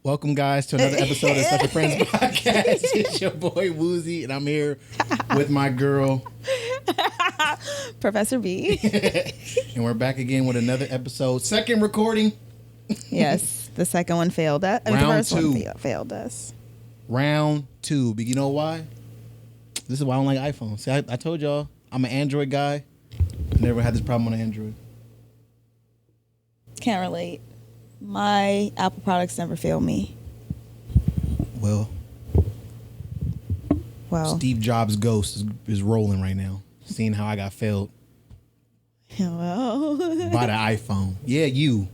Welcome, guys, to another episode of Special Friends Podcast. It's your boy, Wuzi, and I'm here with my girl, Professor B. And we're back again with another episode. Second recording. Yes, the second one failed us. The first one failed us. Round 2. But you know why? This is why I don't like iPhones. See, I told y'all, I'm an Android guy. I never had this problem on Android. Can't relate. My Apple products never fail me. Well, Steve Jobs' ghost is rolling right now, seeing how I got failed Well, by the iPhone. Yeah, you.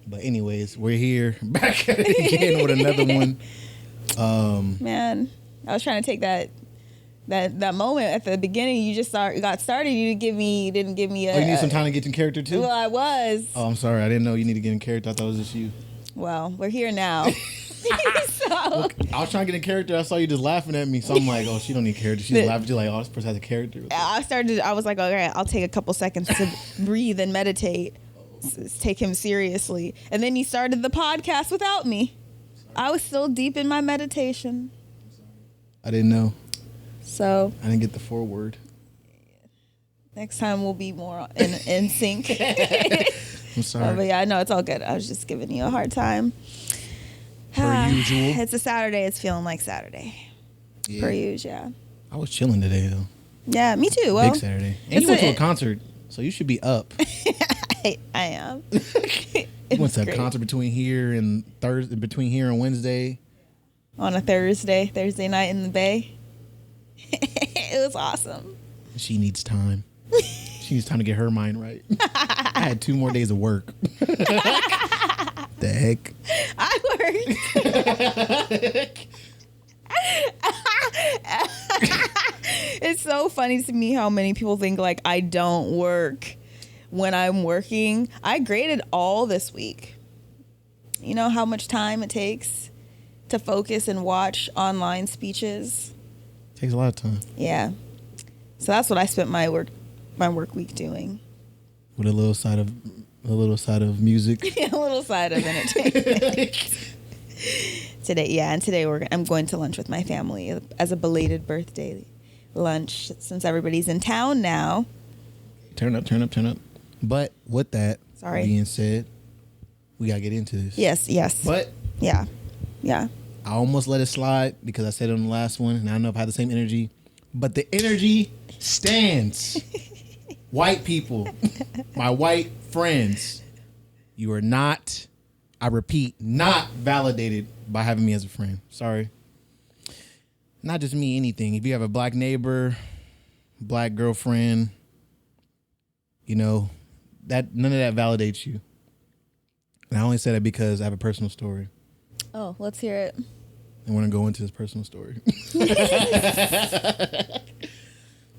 But anyways, we're here back at it again with another one. Man, I was trying to take that moment at the beginning. You just got started. You didn't give me a. Oh, you need some time to get in character too? Well, I was. Oh, I'm sorry. I didn't know you need to get in character. I thought it was just you. Well, we're here now. Look, I was trying to get in character. I saw you just laughing at me, so I'm like, oh, she don't need character. She's laughing. She's like, oh, this person has a character. I was like, all right, I'll take a couple seconds to breathe and meditate. Take him seriously. And then he started the podcast without me. I was still deep in my meditation. I didn't know. So I didn't get the foreword. Next time we'll be more in sync. I'm sorry. But yeah, no, it's all good. I was just giving you a hard time. Per usual. It's a Saturday. It's feeling like Saturday. Yeah. Per usual, yeah. I was chilling today, though. Yeah, me too. Well, big Saturday. And you went to a concert, so you should be up. I am. You went to a concert between here and Wednesday. On a Thursday night in the Bay. It was awesome. She needs time. She needs time to get her mind right. I had 2 more days of work. The heck? I worked. It's so funny to me how many people think like I don't work when I'm working. I graded all this week. You know how much time it takes to focus and watch online speeches? Takes a lot of time. Yeah. So that's what I spent my work week doing. With a little side of music. Yeah, a little side of entertainment. Today I'm going to lunch with my family as a belated birthday lunch since everybody's in town now. Turn up. But with that being said, we gotta get into this. Yes. But yeah. I almost let it slide because I said it on the last one, and I don't know if I had the same energy, but the energy stands. White people, my white friends, you are not, I repeat, not validated by having me as a friend. Sorry. Not just me, anything. If you have a black neighbor, black girlfriend, you know, that none of that validates you. And I only say that because I have a personal story. Oh, let's hear it. I want to go into this personal story.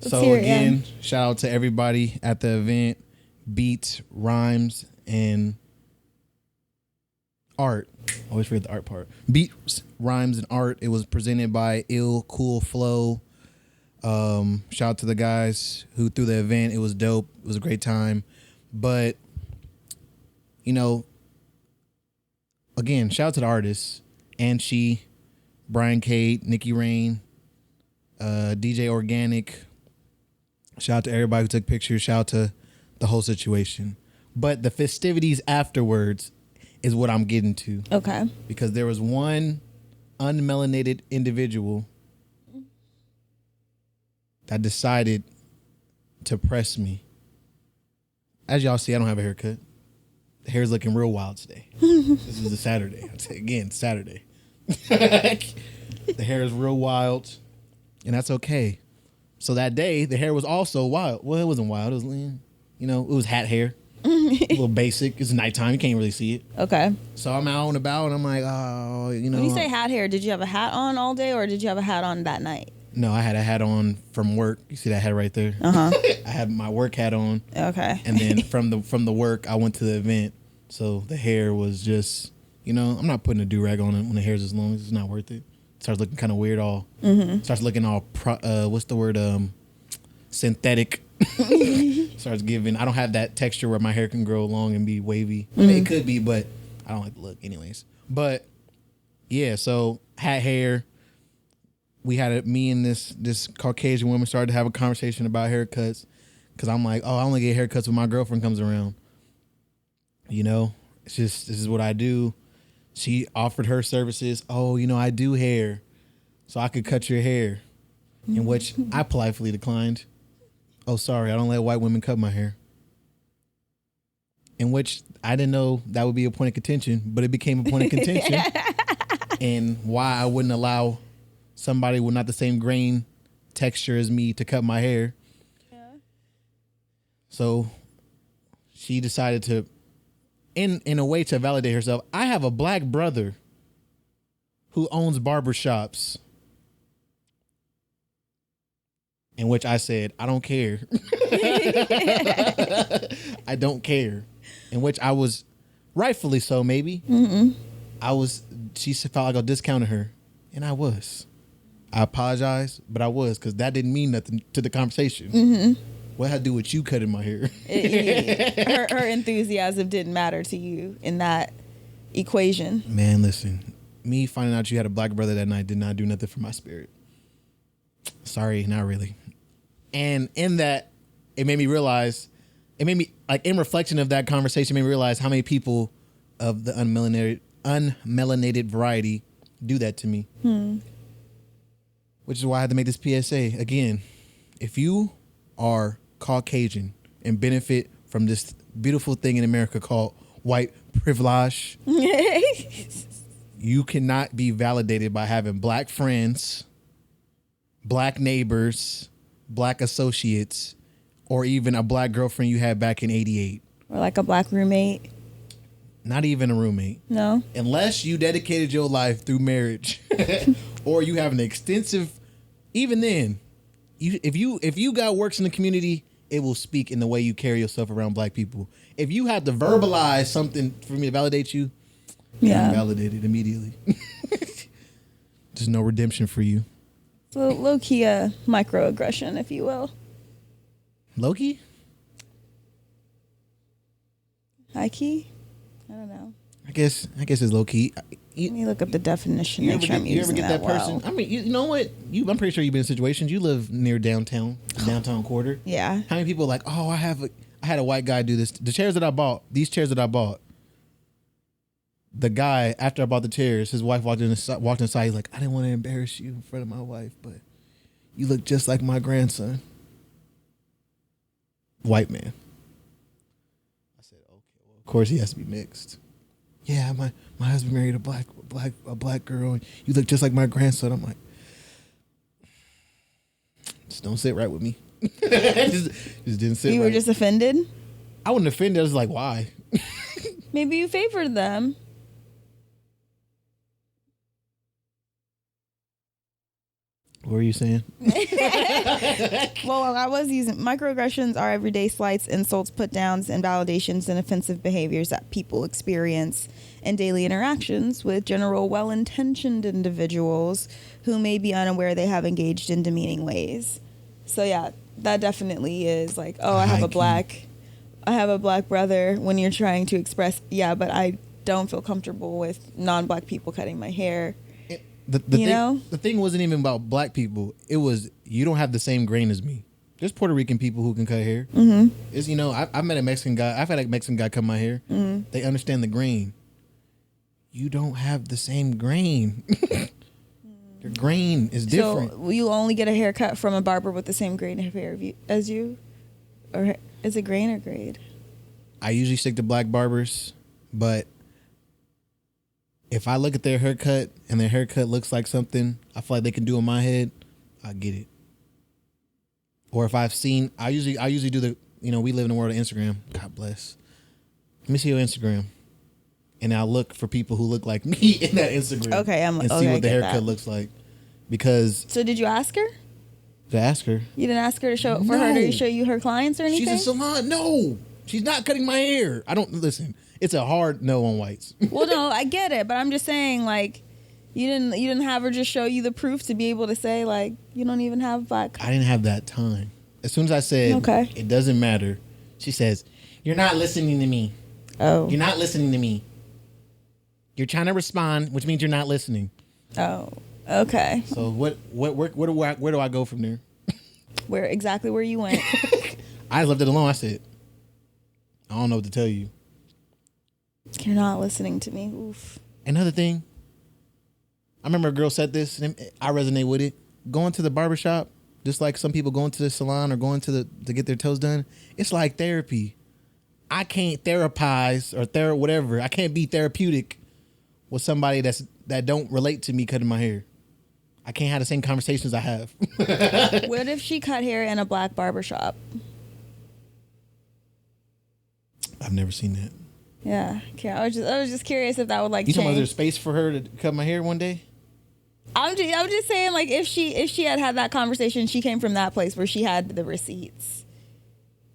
So again, shout out to everybody at the event. Beats, rhymes, and art. I always forget the art part. Beats, rhymes, and art. It was presented by Ill Cool Flow. Shout out to the guys who threw the event. It was dope. It was a great time. But, you know, again, shout out to the artists. Anshi, Brian Cade, Nikki Rain, DJ Organic. Shout out to everybody who took pictures. Shout out to the whole situation. But the festivities afterwards is what I'm getting to. Okay. Because there was one unmelanated individual that decided to press me. As y'all see, I don't have a haircut. The hair's looking real wild today. This is a Saturday. I'd say again, Saturday. The hair is real wild, and that's okay. So that day, the hair was also wild. Well, it wasn't wild. It was, you know, it was hat hair. A little basic. It's nighttime. You can't really see it. Okay. So I'm out and about, and I'm like, oh, you know. When you say hat hair, did you have a hat on all day, or did you have a hat on that night? No, I had a hat on from work. You see that hat right there? Uh-huh. I had my work hat on. Okay. And then from the work, I went to the event. So the hair was just, you know, I'm not putting a do-rag on it when the hair's as long. It's not worth it. It starts looking kind of weird starts looking all, what's the word? Synthetic. Starts giving, I don't have that texture where my hair can grow long and be wavy. I mean, it could be, but I don't like the look anyways. But yeah, so had hair. We had me and this Caucasian woman started to have a conversation about haircuts. Cause I'm like, oh, I only get haircuts when my girlfriend comes around. You know, it's just, this is what I do. She offered her services. Oh, you know, I do hair, so I could cut your hair. In which I politely declined. Oh, sorry, I don't let white women cut my hair. In which I didn't know that would be a point of contention, but it became a point of contention. And why I wouldn't allow somebody with not the same grain texture as me to cut my hair. So she decided to, in a way to validate herself, I have a black brother who owns barbershops. In which I said, I don't care. I don't care. In which I was, rightfully so maybe, she felt like I discounted her. And I was. I apologize, but I was, because that didn't mean nothing to the conversation. What had to do with you cutting my hair? Her enthusiasm didn't matter to you in that equation. Man, listen. Me finding out you had a black brother that night did not do nothing for my spirit. Sorry, not really. And in that, it made me realize, like in reflection of that conversation, it made me realize how many people of the unmelanated variety do that to me. Which is why I had to make this PSA. Again, if you are Caucasian and benefit from this beautiful thing in America called white privilege, you cannot be validated by having black friends, black neighbors, black associates, or even a black girlfriend you had back in 88. Or like a black roommate. Not even a roommate. No. Unless you dedicated your life through marriage or you have an extensive, even then, if you got works in the community, it will speak in the way you carry yourself around black people. If you have to verbalize something for me to validate you, I'm validated immediately. There's no redemption for you. So low-key a microaggression, if you will. Low-key? High-key? I don't know. I guess it's low-key. Let me look up the definition. You Make sure I'm ever using get that person? well. I mean, you know what? I'm pretty sure you've been in situations. You live near downtown quarter. Yeah. How many people are like, oh, I had a white guy do this. The chairs that I bought, the guy, after I bought the chairs, his wife walked inside. He's like, I didn't want to embarrass you in front of my wife, but you look just like my grandson. White man. I said, okay, well, of course he has to be mixed. Yeah, my husband married a black girl, and you look just like my grandson. I'm like, just don't sit right with me. just didn't sit right. You were just offended? I wasn't offended. I was like, why? Maybe you favored them. What were you saying? Well, I was using microaggressions are everyday slights, insults, put downs, invalidations, and offensive behaviors that people experience in daily interactions with general well-intentioned individuals who may be unaware they have engaged in demeaning ways. So yeah, that definitely is like, oh, I have a black brother when you're trying to express, yeah, but I don't feel comfortable with non-black people cutting my hair. The thing wasn't even about black people. It was, you don't have the same grain as me. There's Puerto Rican people who can cut hair. Mm-hmm. It's, I met a Mexican guy. I've had a Mexican guy cut my hair. Mm-hmm. They understand the grain. You don't have the same grain. Your grain is different. So you only get a haircut from a barber with the same grain of hair as you? Or is it grain or grade? I usually stick to black barbers, but if I look at their haircut and their haircut looks like something I feel like they can do in my head, I get it. Or if I've seen, I usually do the, we live in the world of Instagram. God bless. Let me see your Instagram. And I'll look for people who look like me in that Instagram. Okay, and see what the haircut looks like. Because. So did you ask her? To ask her. You didn't ask her her to show you her clients or anything? She's a salon. No. She's not cutting my hair. Listen. It's a hard no on whites. Well, no, I get it, but I'm just saying, like, you didn't have her just show you the proof to be able to say, like, you don't even have black. I didn't have that time. As soon as I said, okay, it doesn't matter, she says, you're not listening to me. Oh. You're not listening to me. You're trying to respond, which means you're not listening. Oh, okay. So where do I go from there? Exactly where you went. I left it alone. I said, I don't know what to tell you. You're not listening to me. Oof. Another thing, I remember a girl said this, and I resonate with it. Going to the barbershop, just like some people going to the salon or going to get their toes done, it's like therapy. I can't therapize or whatever. I can't be therapeutic with somebody that don't relate to me cutting my hair. I can't have the same conversations I have. What if she cut hair in a black barbershop? I've never seen that. Yeah, okay. I was just curious if that would like. You change. talking about there's space for her to cut my hair one day? I'm just saying, like, if she had that conversation, she came from that place where she had the receipts,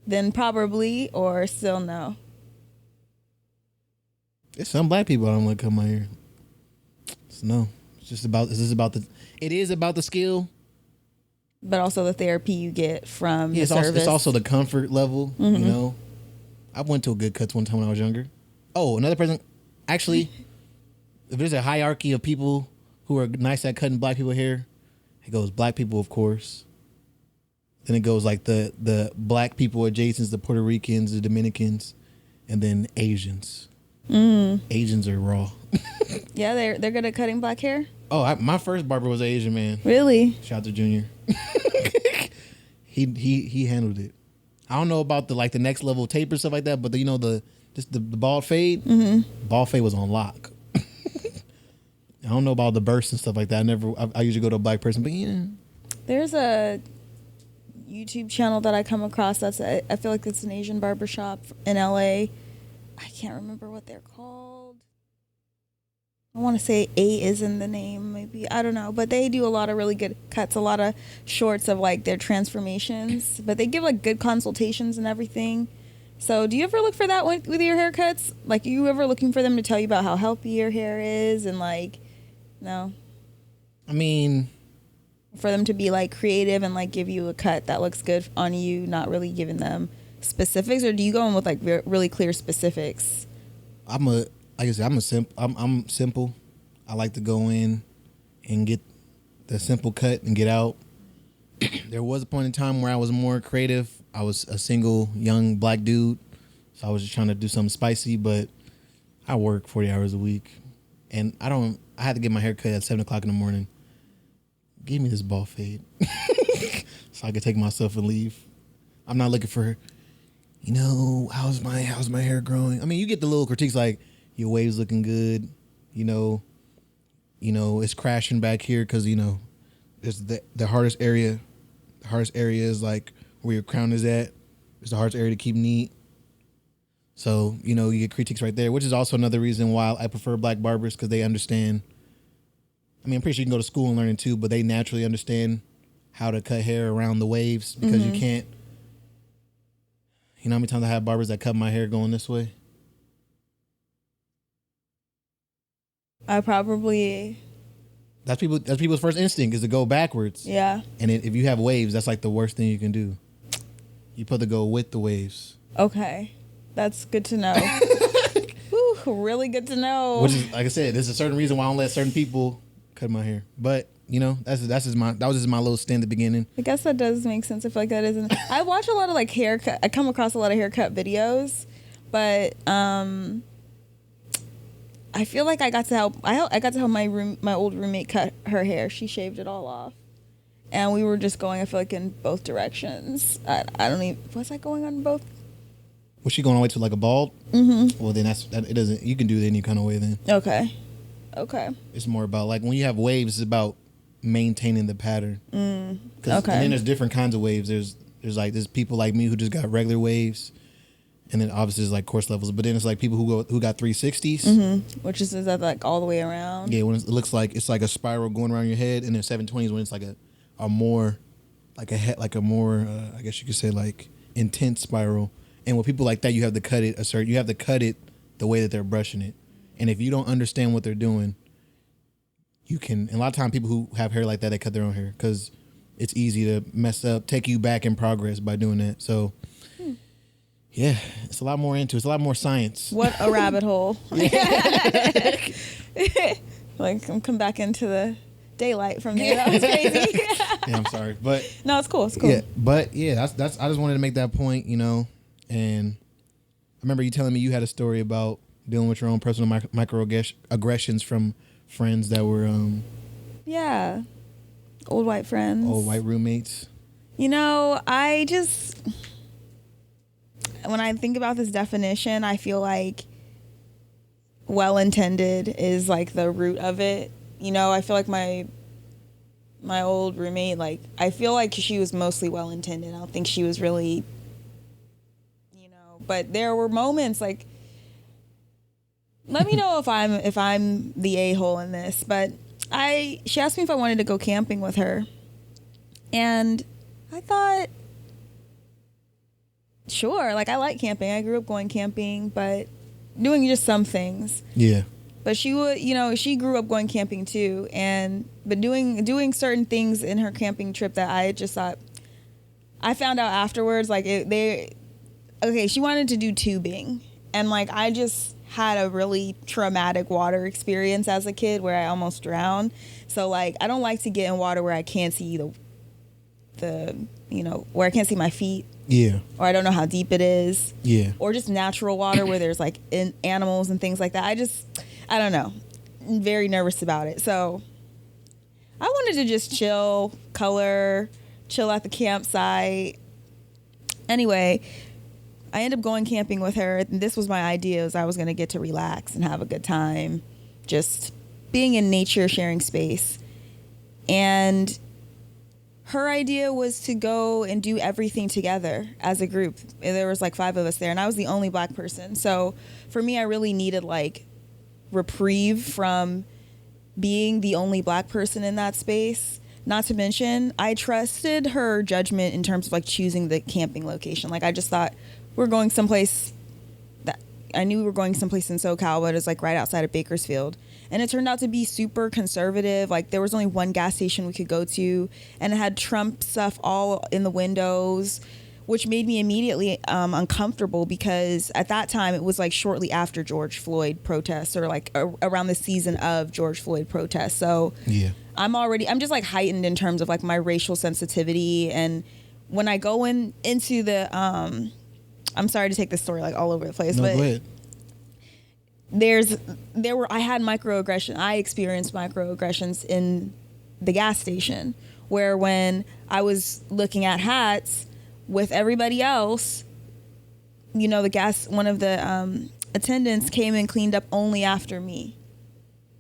then probably, or still no. There's some black people I don't want to cut my hair. So no, it is about the skill, but also the therapy you get from it's also the comfort level. Mm-hmm. You know, I went to a good cuts one time when I was younger. Oh, another person. Actually, if there's a hierarchy of people who are nice at cutting black people hair, it goes black people, of course. Then it goes like the black people adjacent, the Puerto Ricans, the Dominicans, and then Asians. Asians are raw. Yeah, they're good at cutting black hair. Oh, my first barber was an Asian man. Really? Shout out to Junior. he handled it. I don't know about the next level taper stuff like that, but the bald fade. Mm-hmm. Bald fade was on lock. I don't know about the bursts and stuff like that. I usually go to a black person, but yeah. There's a YouTube channel that I come across I feel like it's an Asian barbershop in LA. I can't remember what they're called. I want to say A is in the name, maybe. I don't know. But they do a lot of really good cuts, a lot of shorts of like their transformations. But they give like good consultations and everything. So do you ever look for that with your haircuts? Like, are you ever looking for them to tell you about how healthy your hair is and like, no? I mean, for them to be like creative and like give you a cut that looks good on you, not really giving them specifics, or do you go in with like really clear specifics? I'm simple. I like to go in and get the simple cut and get out. There was a point in time where I was more creative. I was a single young black dude, so I was just trying to do something spicy, but I work 40 hours a week, and I had to get my hair cut at 7:00 in the morning. Give me this ball fade so I could take myself and leave. I'm not looking for, how's my hair growing? I mean, you get the little critiques like your waves looking good, it's crashing back here because there's the hardest area. The hardest area is like where your crown is at. It's the hardest area to keep neat. So you get critiques right there, which is also another reason why I prefer black barbers, because they understand. I mean, I'm pretty sure you can go to school and learn it too, but they naturally understand how to cut hair around the waves, because you can't. You know how many times I have barbers that cut my hair going this way? That's people's first instinct is to go backwards. Yeah. And if you have waves, that's like the worst thing you can do. You put to go with the waves. Okay. That's good to know. Whew, really good to know. Which is, like I said, there's a certain reason why I don't let certain people cut my hair. But that was just my little stint at the beginning. I guess that does make sense. I feel like that isn't. I watch a lot of like haircut. I come across a lot of haircut videos, but I feel like I got to help my old roommate cut her hair. She shaved it all off, and we were just going, I feel like, in both directions. I don't even, was I going on both? Was she going all the way to like a bald? Mm-hmm. Well, then it doesn't. You can do it any kind of way then. Okay. It's more about like when you have waves, it's about maintaining the pattern. Okay. And then there's different kinds of waves. There's people like me who just got regular waves. And then obviously there's like course levels, but then it's like people who got 360s, which is that like all the way around. Yeah, when it looks like it's like a spiral going around your head, and then 720s when it's like a more I guess you could say like intense spiral. And with people like that, you have to cut it the way that they're brushing it. And if you don't understand what they're doing, you can. And a lot of times, people who have hair like that, they cut their own hair because it's easy to mess up, take you back in progress by doing that. So. Yeah, it's a lot more into it. It's a lot more science. What a rabbit hole. Like, I'm come back into the daylight from there. That was crazy. Yeah, I'm sorry. But no, it's cool. It's cool. yeah, but yeah, that's I just wanted to make that point, you know. And I remember you telling me you had a story about dealing with your own personal microaggressions from friends that were yeah, old white friends, old white roommates. You know, when I think about this definition, I feel like well-intended is like the root of it. You know, I feel like my old roommate, like, I feel like she was mostly well-intended. I don't think she was really, you know, but there were moments like, let me know if I'm the a-hole in this, but she asked me if I wanted to go camping with her, and I thought, sure, like, I like camping. I grew up going camping, but doing just some things. Yeah. But she would, you know, she grew up going camping too, but doing certain things in her camping trip that I just thought, I found out afterwards, like, she wanted to do tubing, and like, I just had a really traumatic water experience as a kid where I almost drowned. So like, I don't like to get in water where I can't see where I can't see my feet. Yeah. Or I don't know how deep it is. Yeah. Or just natural water where there's like animals and things like that. I don't know. I'm very nervous about it. So I wanted to just chill at the campsite. Anyway, I ended up going camping with her. And this was my idea, was I was going to get to relax and have a good time. Just being in nature, sharing space. And her idea was to go and do everything together as a group. There was like 5 of us there, and I was the only Black person. So for me, I really needed like reprieve from being the only Black person in that space. Not to mention, I trusted her judgment in terms of like choosing the camping location. Like, I just thought we're going someplace that I knew we were going someplace in SoCal, but it was like right outside of Bakersfield. And it turned out to be super conservative. Like, there was only one gas station we could go to, and it had Trump stuff all in the windows, which made me immediately uncomfortable, because at that time it was like shortly after George Floyd protests, or like around the season of George Floyd protests. So yeah, I'm just like heightened in terms of like my racial sensitivity. And when I go into the I'm sorry to take this story like all over the place, but go ahead. I experienced microaggressions in the gas station, where when I was looking at hats with everybody else, you know, one of the attendants came and cleaned up only after me,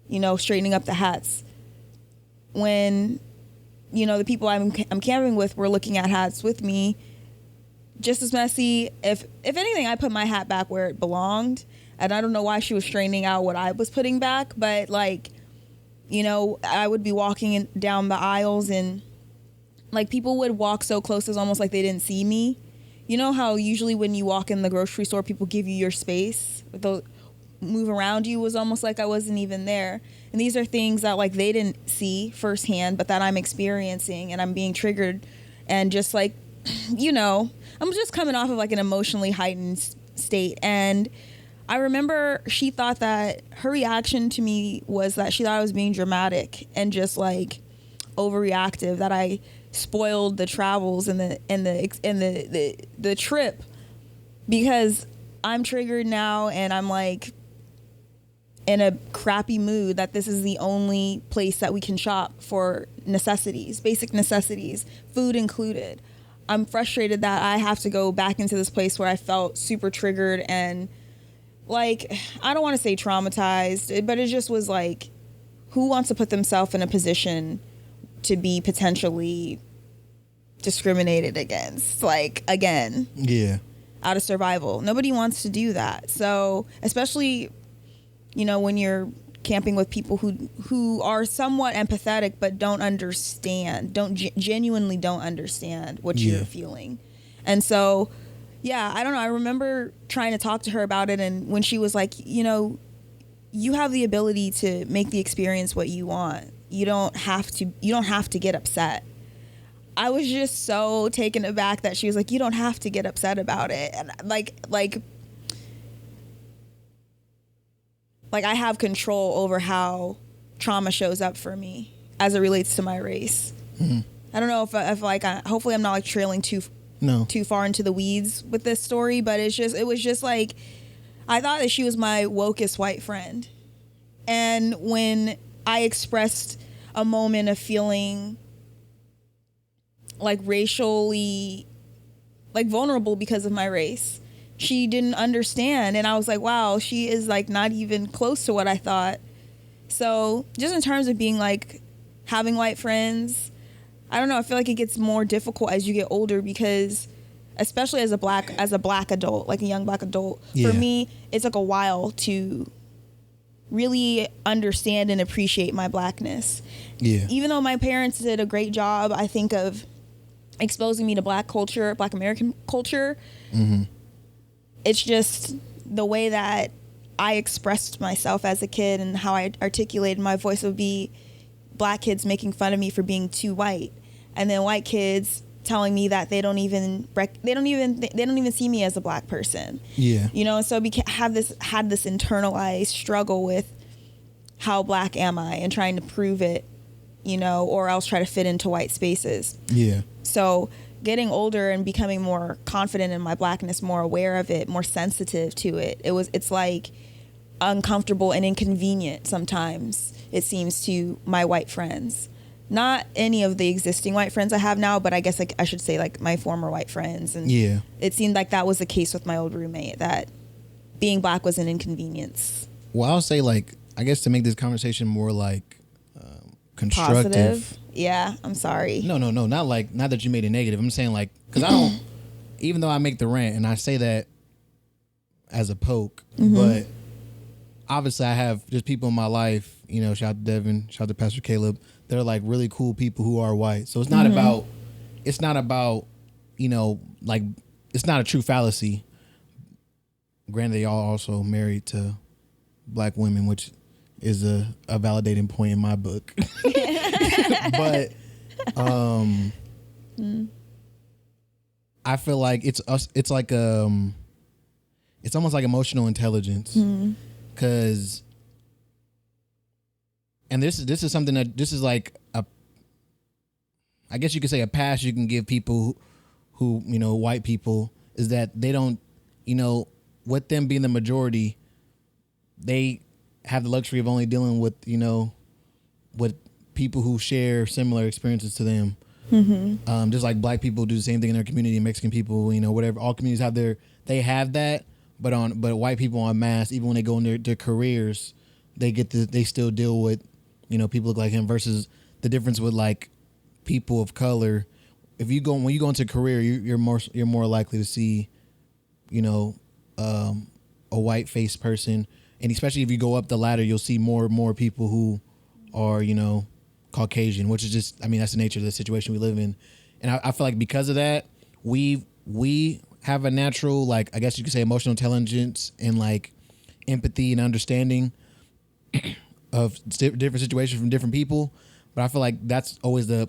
you know, straightening up the hats. When, you know, the people I'm camping with were looking at hats with me, just as messy. If anything, I put my hat back where it belonged. And I don't know why she was straightening out what I was putting back, but like, you know, I would be walking down the aisles, and like, people would walk so close, it's almost like they didn't see me. You know how usually when you walk in the grocery store, people give you your space, move around you, was almost like I wasn't even there. And these are things that like they didn't see firsthand, but that I'm experiencing, and I'm being triggered, and just like, you know, I'm just coming off of like an emotionally heightened state. And I remember she thought that her reaction to me was that she thought I was being dramatic and just like overreactive, that I spoiled the travels and the trip, because I'm triggered now, and I'm like in a crappy mood that this is the only place that we can shop for necessities, basic necessities, food included. I'm frustrated that I have to go back into this place where I felt super triggered and like, I don't want to say traumatized, but it just was like, who wants to put themselves in a position to be potentially discriminated against, like, again? Yeah. Out of survival. Nobody wants to do that. So, especially, you know, when you're camping with people who are somewhat empathetic but don't understand, genuinely don't understand what you're feeling. And so, yeah, I don't know. I remember trying to talk to her about it, and when she was like, you know, you have the ability to make the experience what you want. You don't have to get upset. I was just so taken aback that she was like, you don't have to get upset about it. And like I have control over how trauma shows up for me as it relates to my race. Mm-hmm. I don't know if like, hopefully I'm not like trailing too far into the weeds with this story, but it was just like, I thought that she was my wokest white friend. And when I expressed a moment of feeling like racially like vulnerable because of my race, she didn't understand. And I was like, wow, she is like not even close to what I thought. So just in terms of being like having white friends, I don't know, I feel like it gets more difficult as you get older, because especially as a black adult, like a young black adult, for me it's like a while to really understand and appreciate my blackness. Even though my parents did a great job, I think, of exposing me to black culture, black American culture, it's just the way that I expressed myself as a kid and how I articulated my voice would be black kids making fun of me for being too white, and then white kids telling me that they don't even see me as a black person. You know, so had this internalized struggle with how black am I, and trying to prove it, you know, or else try to fit into white spaces. So getting older and becoming more confident in my blackness, more aware of it, more sensitive to it, it's like uncomfortable and inconvenient sometimes, it seems, to my white friends. Not any of the existing white friends I have now, but I guess like I should say like my former white friends. And it seemed like that was the case with my old roommate, that being black was an inconvenience. Well, I'll say, like, I guess to make this conversation more like constructive. Positive. Yeah, I'm sorry. No, not that you made it negative. I'm saying, like, because I don't, even though I make the rant and I say that as a poke, but obviously I have just people in my life, you know, shout out to Devin, shout out to Pastor Caleb, they're like really cool people who are white. So it's not about, you know, like, it's not a true fallacy. Granted, they all also married to black women, which is a validating point in my book. But I feel like it's like it's almost like emotional intelligence, because and this is something that this is like I guess you could say a pass you can give people who you know, white people, is that they don't, you know, with them being the majority, they have the luxury of only dealing with, you know, with people who share similar experiences to them. Just like black people do the same thing in their community, Mexican people, you know, whatever, all communities have they have that, but white people en masse, even when they go in their careers, they still deal with, you know, people look like him, versus the difference with like people of color. When you go into a career, you're more likely to see, you know, a white faced person, and especially if you go up the ladder, you'll see more and more people who are, you know, Caucasian, which is just, I mean, that's the nature of the situation we live in. And I feel like because of that, we have a natural, like, I guess you could say, emotional intelligence and like empathy and understanding of different situations from different people. But I feel like that's always the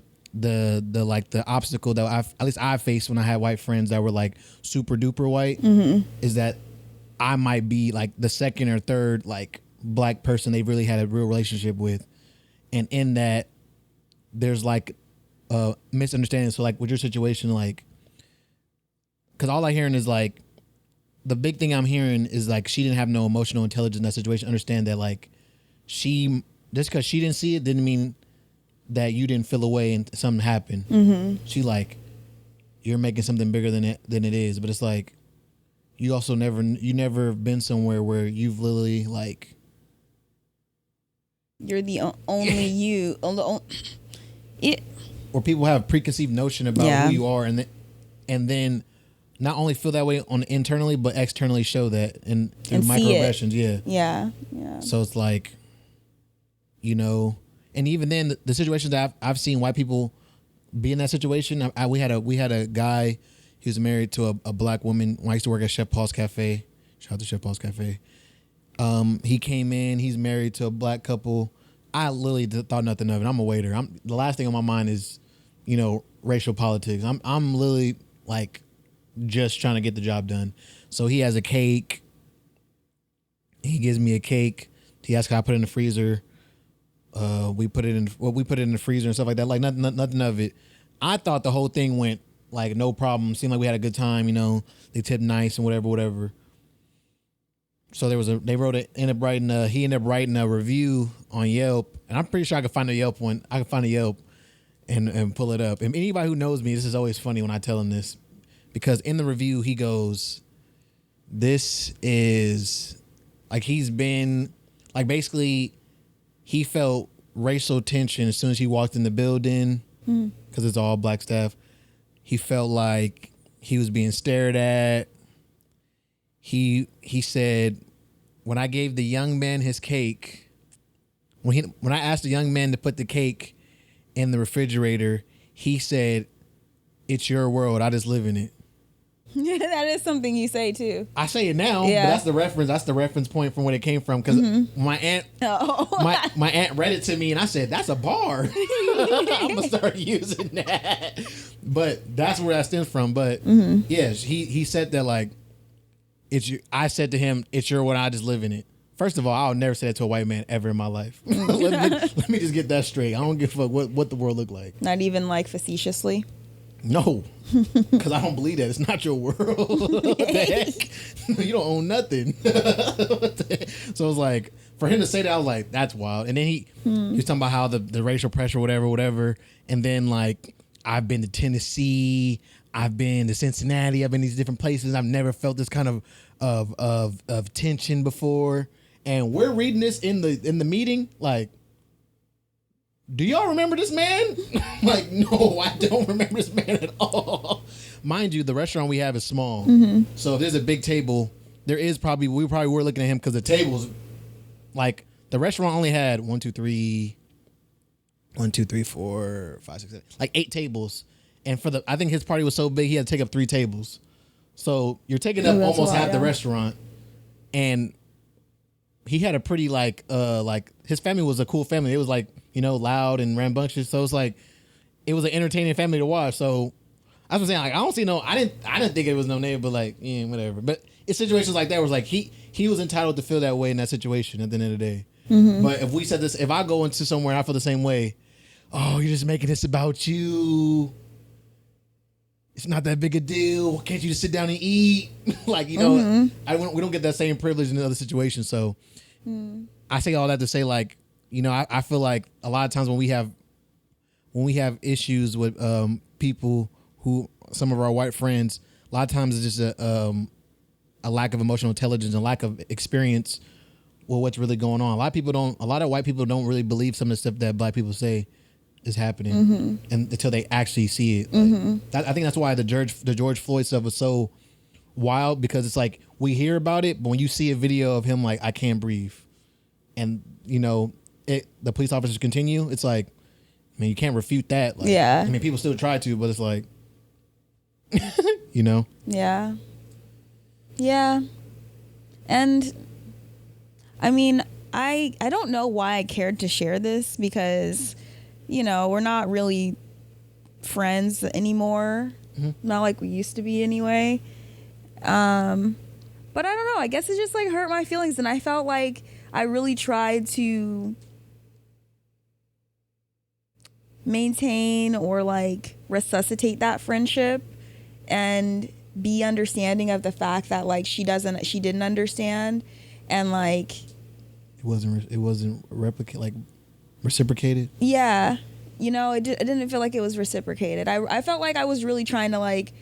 obstacle that I faced when I had white friends that were like super duper white, is that I might be like the second or third like black person they really had a real relationship with. And in that, there's like a misunderstanding. So like with your situation, like, because all I'm hearing is like, the big thing I'm hearing is like, she didn't have no emotional intelligence in that situation. Understand that like, just because she didn't see it didn't mean that you didn't feel away and something happened. She like, you're making something bigger than it is. But it's like, you also never been somewhere where you've literally like, you're the only you. Or people have a preconceived notion about who you are, and then not only feel that way internally, but externally show that through microaggressions. Yeah. So it's like, you know, and even then, the situations that I've seen white people be in that situation. We had a guy. He was married to a black woman. When I used to work at Chef Paul's Cafe. Shout out to Chef Paul's Cafe. He came in. He's married to a black couple. I literally thought nothing of it. I'm a waiter. The last thing on my mind is racial politics. I'm literally like just trying to get the job done. So he has a cake. He gives me a cake. He asks, "Can I put it in the freezer?" We put it in the freezer and stuff like that. Like nothing of it. I thought the whole thing went like no problem. Seemed like we had a good time. They tipped nice and whatever. So he ended up writing a review on Yelp, and I'm pretty sure I could find a Yelp one. I could find a Yelp and pull it up. And anybody who knows me, this is always funny when I tell him this, because in the review he goes, "This is like he's been like basically he felt racial tension as soon as he walked in the building because it's all black staff. He felt like he was being stared at. He said, when I gave the young man his cake, when I asked the young man to put the cake in the refrigerator, he said, 'It's your world. I just live in it.'" Yeah, that is something you say too. I say it now, Yeah. but that's the reference point from where it came from. Because my aunt, my aunt read it to me, and I said, "That's a bar." I'm gonna start using that. But that's where that stems from. But yes, he said that like, I said to him, "It's your world. I just live in it." First of all, I'll never say that to a white man ever in my life. let me just get that straight. I don't give a fuck what the world look like. Not even like facetiously. No, because I don't believe that. It's not your world. What the heck? You don't own nothing. So it's like, for him to say that, I was like, that's wild. And then he was talking about how the racial pressure, whatever. And then like, I've been to Tennessee, I've been to Cincinnati, I've been to these different places. I've never felt this kind of tension before. And we're reading this in the meeting, like, do y'all remember this man? Like, no, I don't remember this man at all. Mind you, the restaurant we have is small. So if there's a big table, we probably were looking at him because the tables, like the restaurant only had 1, 2, 3, 4, 5, 6, 7, like 8 tables. And I think his party was so big, he had to take up 3 tables. So you're taking up almost half the restaurant. And he had a pretty like his family was a cool family. It was like, loud and rambunctious. So it's like, it was an entertaining family to watch. So I was saying, like, I didn't think it was no name, but like, yeah, whatever. But it's situations like that where it's like, he was entitled to feel that way in that situation at the end of the day. But if I go into somewhere and I feel the same way, "Oh, you're just making this about you. It's not that big a deal. Can't you just sit down and eat?" Like, we don't get that same privilege in other situations. So I say all that to say, like, I feel like a lot of times when we have issues with people some of our white friends, a lot of times it's just a lack of emotional intelligence and lack of experience with what's really going on. A lot of white people don't really believe some of the stuff that black people say is happening, and until they actually see it. Like, I think that's why the George Floyd stuff was so wild, because it's like we hear about it, but when you see a video of him like, "I can't breathe," and the police officers continue, it's like, man, you can't refute that. Like, yeah. I mean, people still try to, but it's like, Yeah. Yeah. And I mean, I don't know why I cared to share this, because, we're not really friends anymore. Not like we used to be anyway. But I don't know. I guess it just like hurt my feelings, and I felt like I really tried to maintain or like resuscitate that friendship and be understanding of the fact that like she didn't understand, and like it wasn't reciprocated. Yeah, it didn't feel like it was reciprocated. I felt like I was really trying to like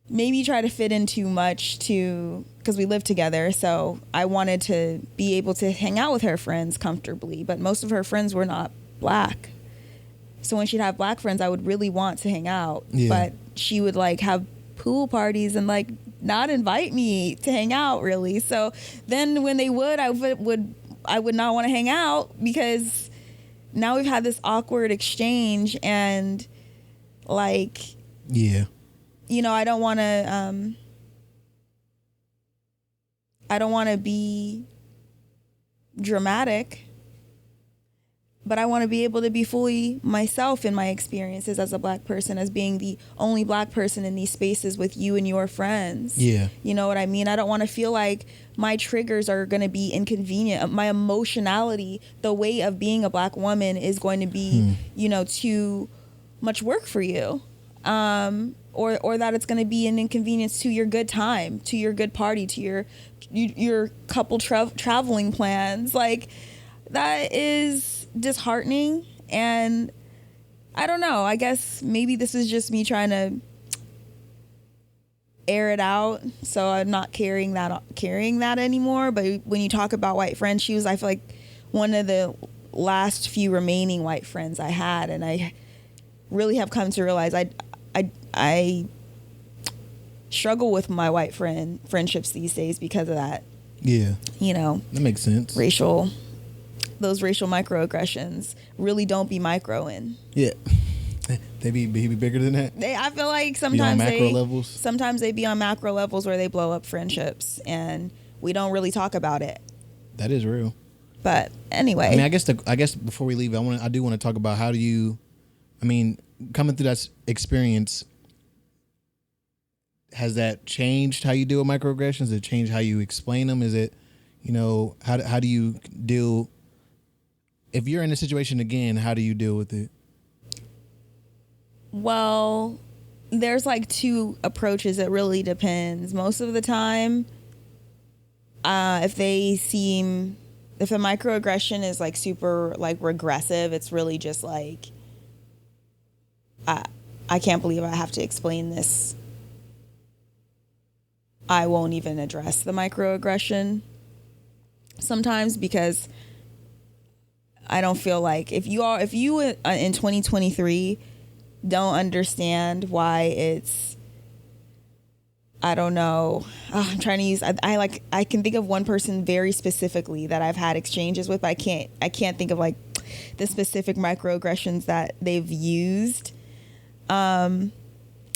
maybe try to fit in too much because we lived together, so I wanted to be able to hang out with her friends comfortably, but most of her friends were not black. So when she'd have black friends, I would really want to hang out, but she would like have pool parties and like not invite me to hang out really. So then when they would, I would not want to hang out, because now we've had this awkward exchange, and like, I don't want to be dramatic, but I want to be able to be fully myself in my experiences as a black person, as being the only black person in these spaces with you and your friends. Yeah. You know what I mean? I don't want to feel like my triggers are going to be inconvenient. My emotionality, the weight of being a black woman is going to be, you know, too much work for you. Or that it's going to be an inconvenience to your good time, to your good party, to your couple traveling plans. Like, that is disheartening. And I don't know, I guess maybe this is just me trying to air it out, so I'm not carrying that anymore. But when you talk about white friends, she was, I feel like, one of the last few remaining white friends I had, and I really have come to realize I struggle with my white friendships these days because of that. Yeah. You know, that makes sense. Those racial microaggressions really don't be microing. Yeah. They be bigger than that. I feel like sometimes levels. Sometimes they be on macro levels where they blow up friendships, and we don't really talk about it. That is real. But anyway, I mean, I guess before we leave, I do want to talk about how do you, I mean, coming through that experience, has that changed how you deal with microaggressions? Has it changed how you explain them? Is it, you know, how do you deal, if you're in a situation again, how do you deal with it? Well, there's like two approaches. It really depends. Most of the time, if a microaggression is like super like regressive, it's really just like, I can't believe I have to explain this. I won't even address the microaggression sometimes, because I don't feel like if you in 2023 don't understand why it's, I don't know. I'm trying to use, I can think of one person very specifically that I've had exchanges with, but I can't think of like the specific microaggressions that they've used. But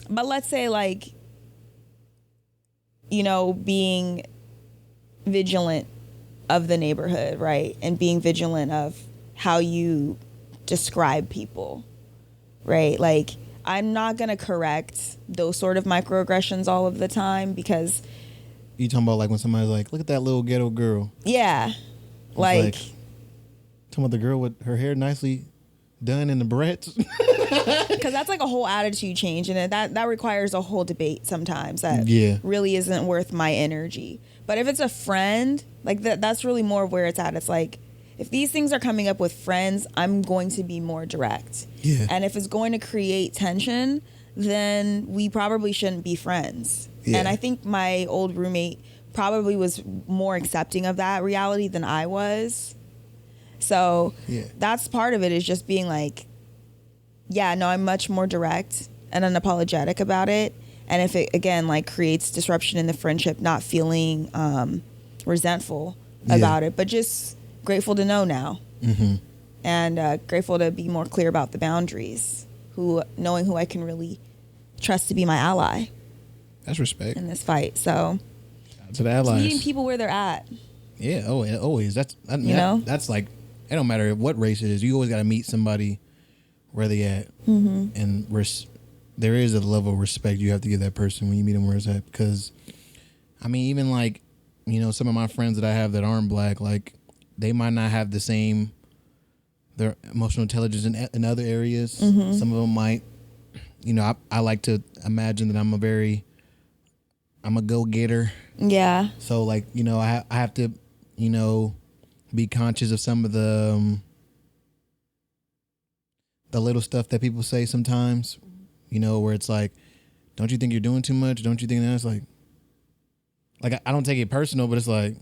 let's say, like, you know, being vigilant of the neighborhood, right? And being vigilant of how you describe people, right? Like, I'm not going to correct those sort of microaggressions all of the time, because... You talking about like when somebody's like, look at that little ghetto girl. Yeah. Like talking about the girl with her hair nicely done in the barrettes. Because that's like a whole attitude change, and that requires a whole debate sometimes that really isn't worth my energy. But if it's a friend, like that's really more of where it's at. It's like, if these things are coming up with friends, I'm going to be more direct. Yeah. And if it's going to create tension, then we probably shouldn't be friends. Yeah. And I think my old roommate probably was more accepting of that reality than I was. So that's part of it, is just being like, yeah, no, I'm much more direct and unapologetic about it. And if it, again, like creates disruption in the friendship, not feeling resentful about it, but just grateful to know now. Mm-hmm. And grateful to be more clear about the boundaries, knowing who I can really trust to be my ally. That's respect. In this fight. So, to the allies. Meeting people where they're at. Yeah, always. That's like, it don't matter what race it is. You always got to meet somebody where they at. Mm-hmm. And there is a level of respect you have to give that person when you meet them where it's at. Because, I mean, even like, you know, some of my friends that I have that aren't black, like, they might not have the same, their emotional intelligence in other areas. Mm-hmm. Some of them might, you know, I like to imagine that I'm a go-getter. Yeah. So, like, you know, I have to, you know, be conscious of some of the little stuff that people say sometimes, you know, where it's like, don't you think you're doing too much? Don't you think that's like I don't take it personal, but it's like,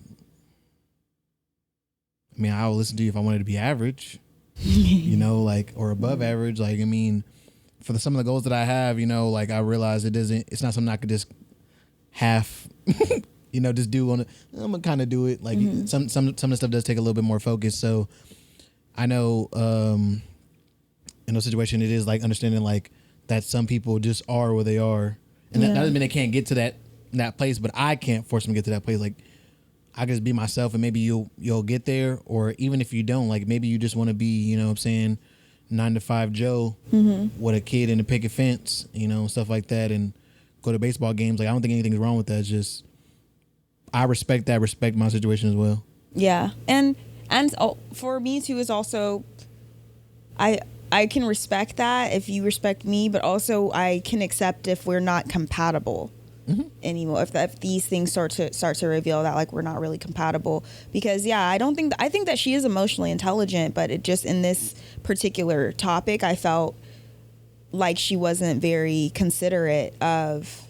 I mean, I'll listen to you if I wanted to be average, you know, like, or above average. Like, I mean, for some of the goals that I have, you know, like, I realize it's not something I could just half, you know, just do I'm gonna kind of do it. Like, some of the stuff does take a little bit more focus. So I know, in those situations, it is like understanding like that some people just are where they are. And that doesn't mean they can't get to that place, but I can't force them to get to that place. Like, I just be myself, and maybe you'll get there. Or even if you don't, like maybe you just want to be, you know what I'm saying, 9 to 5 Joe with a kid in a picket fence, you know, stuff like that, and go to baseball games. Like I don't think anything's wrong with that. It's just I respect that. Respect my situation as well. Yeah, and for me too is also I can respect that if you respect me, but also I can accept if we're not compatible anymore. If these things start to reveal that like we're not really compatible, because I think that she is emotionally intelligent, but it just in this particular topic, I felt like she wasn't very considerate of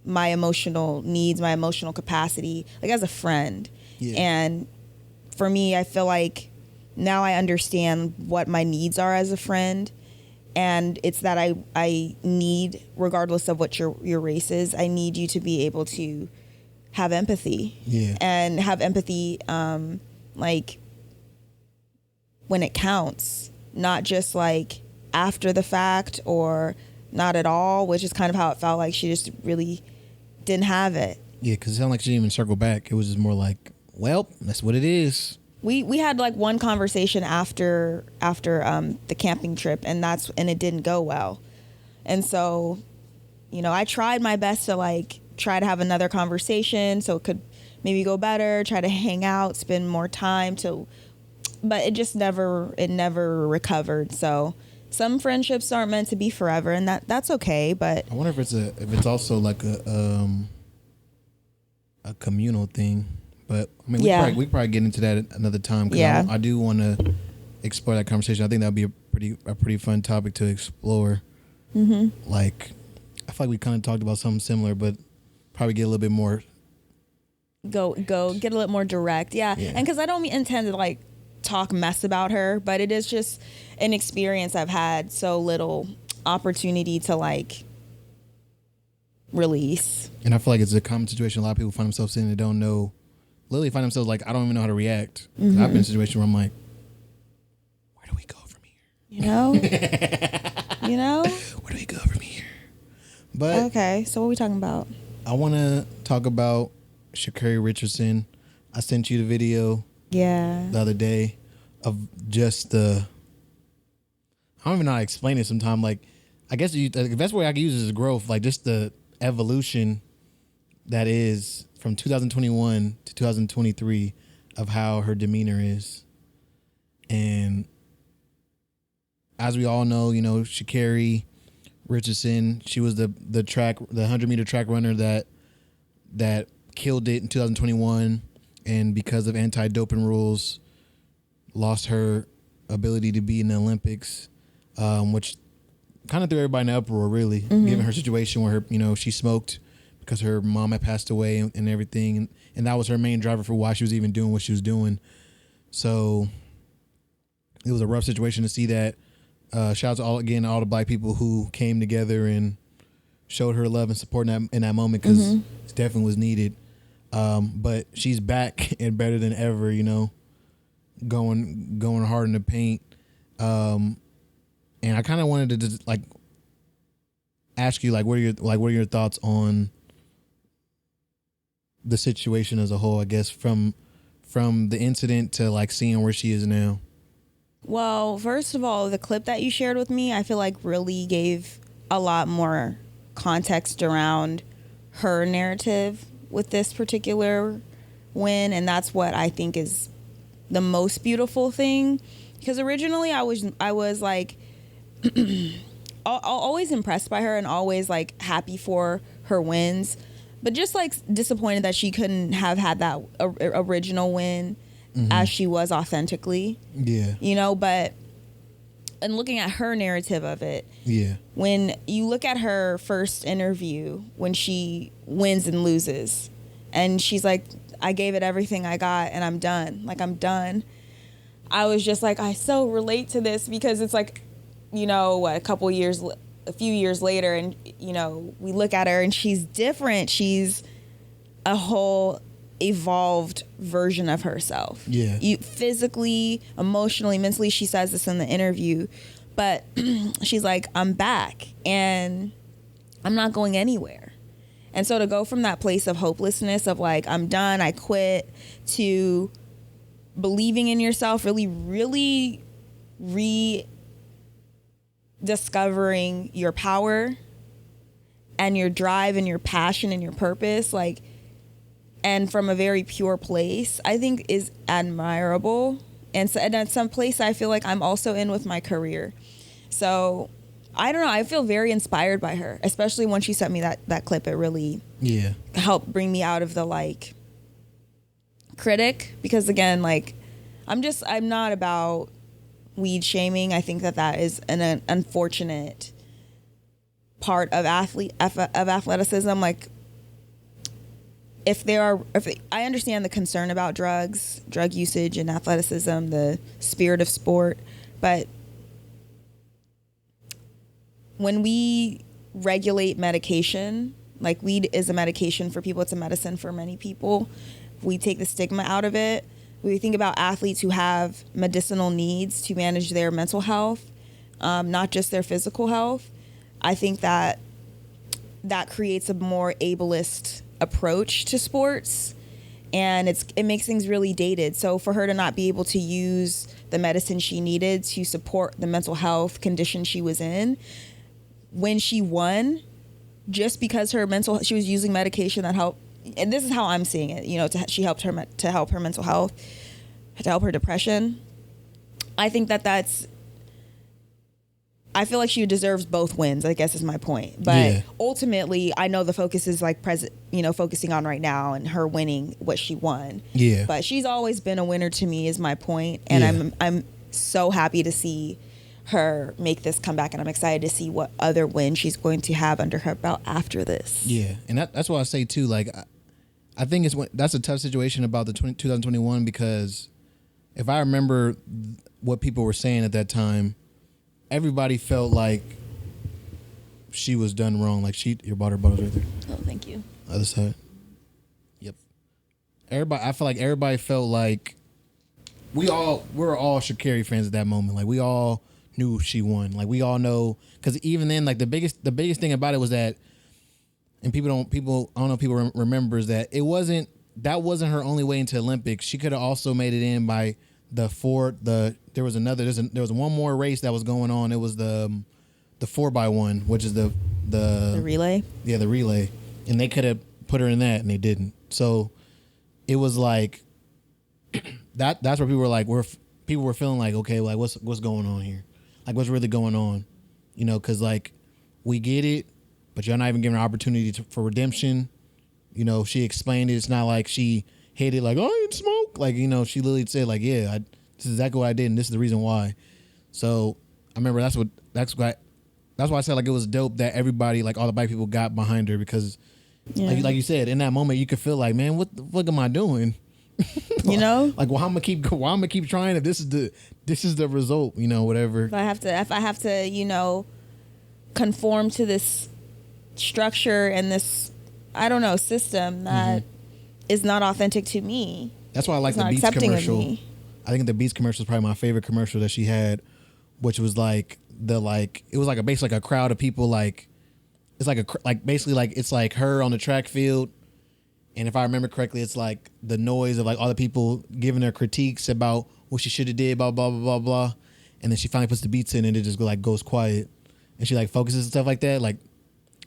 my emotional needs, my emotional capacity, like as a friend. Yeah. And for me, I feel like now I understand what my needs are as a friend. And it's that I need, regardless of what your race is, I need you to be able to have empathy. Yeah. And have empathy, like when it counts, not just like after the fact or not at all, which is kind of how it felt like she just really didn't have it. Yeah, because it sounded like she didn't even circle back. It was just more like, well, that's what it is. We had like one conversation after the camping trip, and it didn't go well. And so, you know, I tried my best to like try to have another conversation so it could maybe go better, try to hang out, spend more time but it just never recovered. So some friendships aren't meant to be forever, and that's okay. But I wonder if it's also like a communal thing. But I mean, we probably get into that another time. Cause I do want to explore that conversation. I think that would be a pretty fun topic to explore. Mm-hmm. Like, I feel like we kind of talked about something similar, but probably get a little bit more. Go get a little more direct, yeah. And because I don't intend to like talk mess about her, but it is just an experience I've had so little opportunity to like release. And I feel like it's a common situation. A lot of people find themselves in and don't know. Literally find themselves like, I don't even know how to react. Mm-hmm. I've been in a situation where I'm like, where do we go from here? You know? Where do we go from here? But okay, so what are we talking about? I want to talk about Sha'Carri Richardson. I sent you the video the other day of just I don't even know how to explain it sometimes. Like, I guess the best way I can use it is growth. Like, just the evolution that is from 2021 to 2023 of how her demeanor is. And as we all know, you know, Sha'Carri Richardson, she was the 100-meter track runner that killed it in 2021, and because of anti-doping rules, lost her ability to be in the Olympics, which kind of threw everybody in an uproar, really, given her situation where she smoked because her mom had passed away and everything, and that was her main driver for why she was even doing what she was doing. So it was a rough situation to see that. Shout out to all the black people who came together and showed her love and support in that moment, because it definitely was needed. But she's back and better than ever, going hard in the paint. And I kind of wanted to just like ask you, like, what are your thoughts on the situation as a whole, I guess, from the incident to like seeing where she is now? Well, first of all, the clip that you shared with me, I feel like really gave a lot more context around her narrative with this particular win, and that's what I think is the most beautiful thing. Because originally I was like always impressed by her and always like happy for her wins, but just like disappointed that she couldn't have had that original win as she was authentically. Yeah. But and looking at her narrative of it. Yeah. When you look at her first interview when she wins and loses, and she's like, I gave it everything I got and I'm done. Like, I'm done. I was just like, I so relate to this, because it's like, a few years later, and we look at her and she's different. She's a whole evolved version of herself. Yeah. Physically, emotionally, mentally, she says this in the interview, but she's like, I'm back and I'm not going anywhere. And so to go from that place of hopelessness of like, I'm done, I quit, to believing in yourself, really rediscovering your power and your drive and your passion and your purpose, like, and from a very pure place, I think is admirable. And so, and at some place I feel like I'm also in with my career. So I don't know, I feel very inspired by her, especially when she sent me that clip. It really helped bring me out of the like critic, because again, like, I'm not about weed shaming. I think that is an unfortunate part of athleticism. Like, I understand the concern about drug usage and athleticism, the spirit of sport, but when we regulate medication, like weed is a medication for people, it's a medicine for many people. We take the stigma out of it. We think about athletes who have medicinal needs to manage their mental health, not just their physical health. I think that creates a more ableist approach to sports, and it makes things really dated. So for her to not be able to use the medicine she needed to support the mental health condition she was in when she won, just because she was using medication that helped, and this is how I'm seeing it, she helped her to help her mental health, to help her depression. I think I feel like she deserves both wins, I guess is my point. But ultimately, I know the focus is like focusing on right now and her winning what she won. Yeah. But she's always been a winner to me, is my point. And I'm so happy to see her make this comeback, and I'm excited to see what other win she's going to have under her belt after this. Yeah, and that's why I say too, like, I think that's a tough situation about the 2021, because if I remember what people were saying at that time, everybody felt like she was done wrong. Like, your water bottle's right there. Oh, thank you. Other side. Yep. I feel like everybody felt like we were all Sha'Carri fans at that moment. Like, we all knew she won. Like, we all know, because even then, like, the biggest thing about it was that, and I don't know if people remembers that that wasn't her only way into Olympics. She could have also made it in by there was one more race that was going on. It was the 4x1, which is the relay. Yeah, the relay, and they could have put her in that, and they didn't. So it was like that's where people were like, people were feeling like, okay, like what's going on here? Like, what's really going on? Because like, we get it, but you're not even giving her opportunity for redemption. She explained it. It's not like she hit it like, oh, I didn't smoke. Like, she literally said like, yeah, this is exactly what I did, and this is the reason why. So I remember that's why I said, like, it was dope that everybody, like all the black people, got behind her, because like you said, in that moment you could feel like, man, what the fuck am I doing? Like, well, I'm gonna keep trying if this is the result, whatever. If I have to, conform to this structure and this, I don't know, system that is not authentic to me. That's why I like the Beats commercial. I think the Beats commercial is probably my favorite commercial that she had, which was like it was like basically like a crowd of people, like it's like basically like it's like her on the track field. And if I remember correctly, it's like the noise of like all the people giving their critiques about what she should have did, blah, blah, blah, blah, blah. And then she finally puts the beats in, and it just like goes quiet. And she like focuses and stuff like that. Like,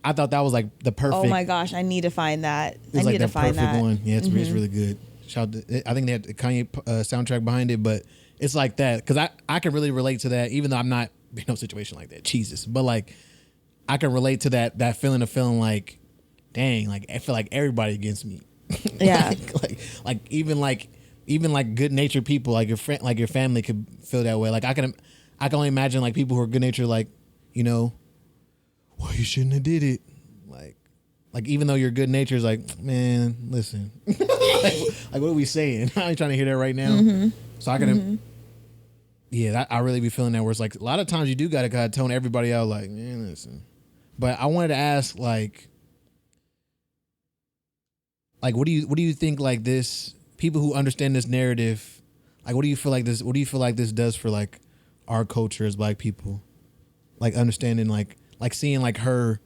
I thought that was like the perfect. Oh my gosh, I need to find that. I need to find that. One. Yeah, it's really good. I think they had the Kanye soundtrack behind it, but it's like that. Because I can really relate to that, even though I'm not in no situation like that. Jesus. But like, I can relate to that feeling of feeling like, dang, like I feel like everybody against me. Yeah. like even good natured people, like your friend, like your family, could feel that way. Like I can only imagine like people who are good natured, like, well, you shouldn't have did it. Like even though you're good natured, is like, man, listen. like what are we saying? I ain't trying to hear that right now. Mm-hmm. So I can I really be feeling that, where it's like a lot of times you do gotta tone everybody out, like, man, listen. But I wanted to ask, like what do you think, like, this, people who understand this narrative, like what do you feel like this does for like our culture as black people? Like understanding like seeing like her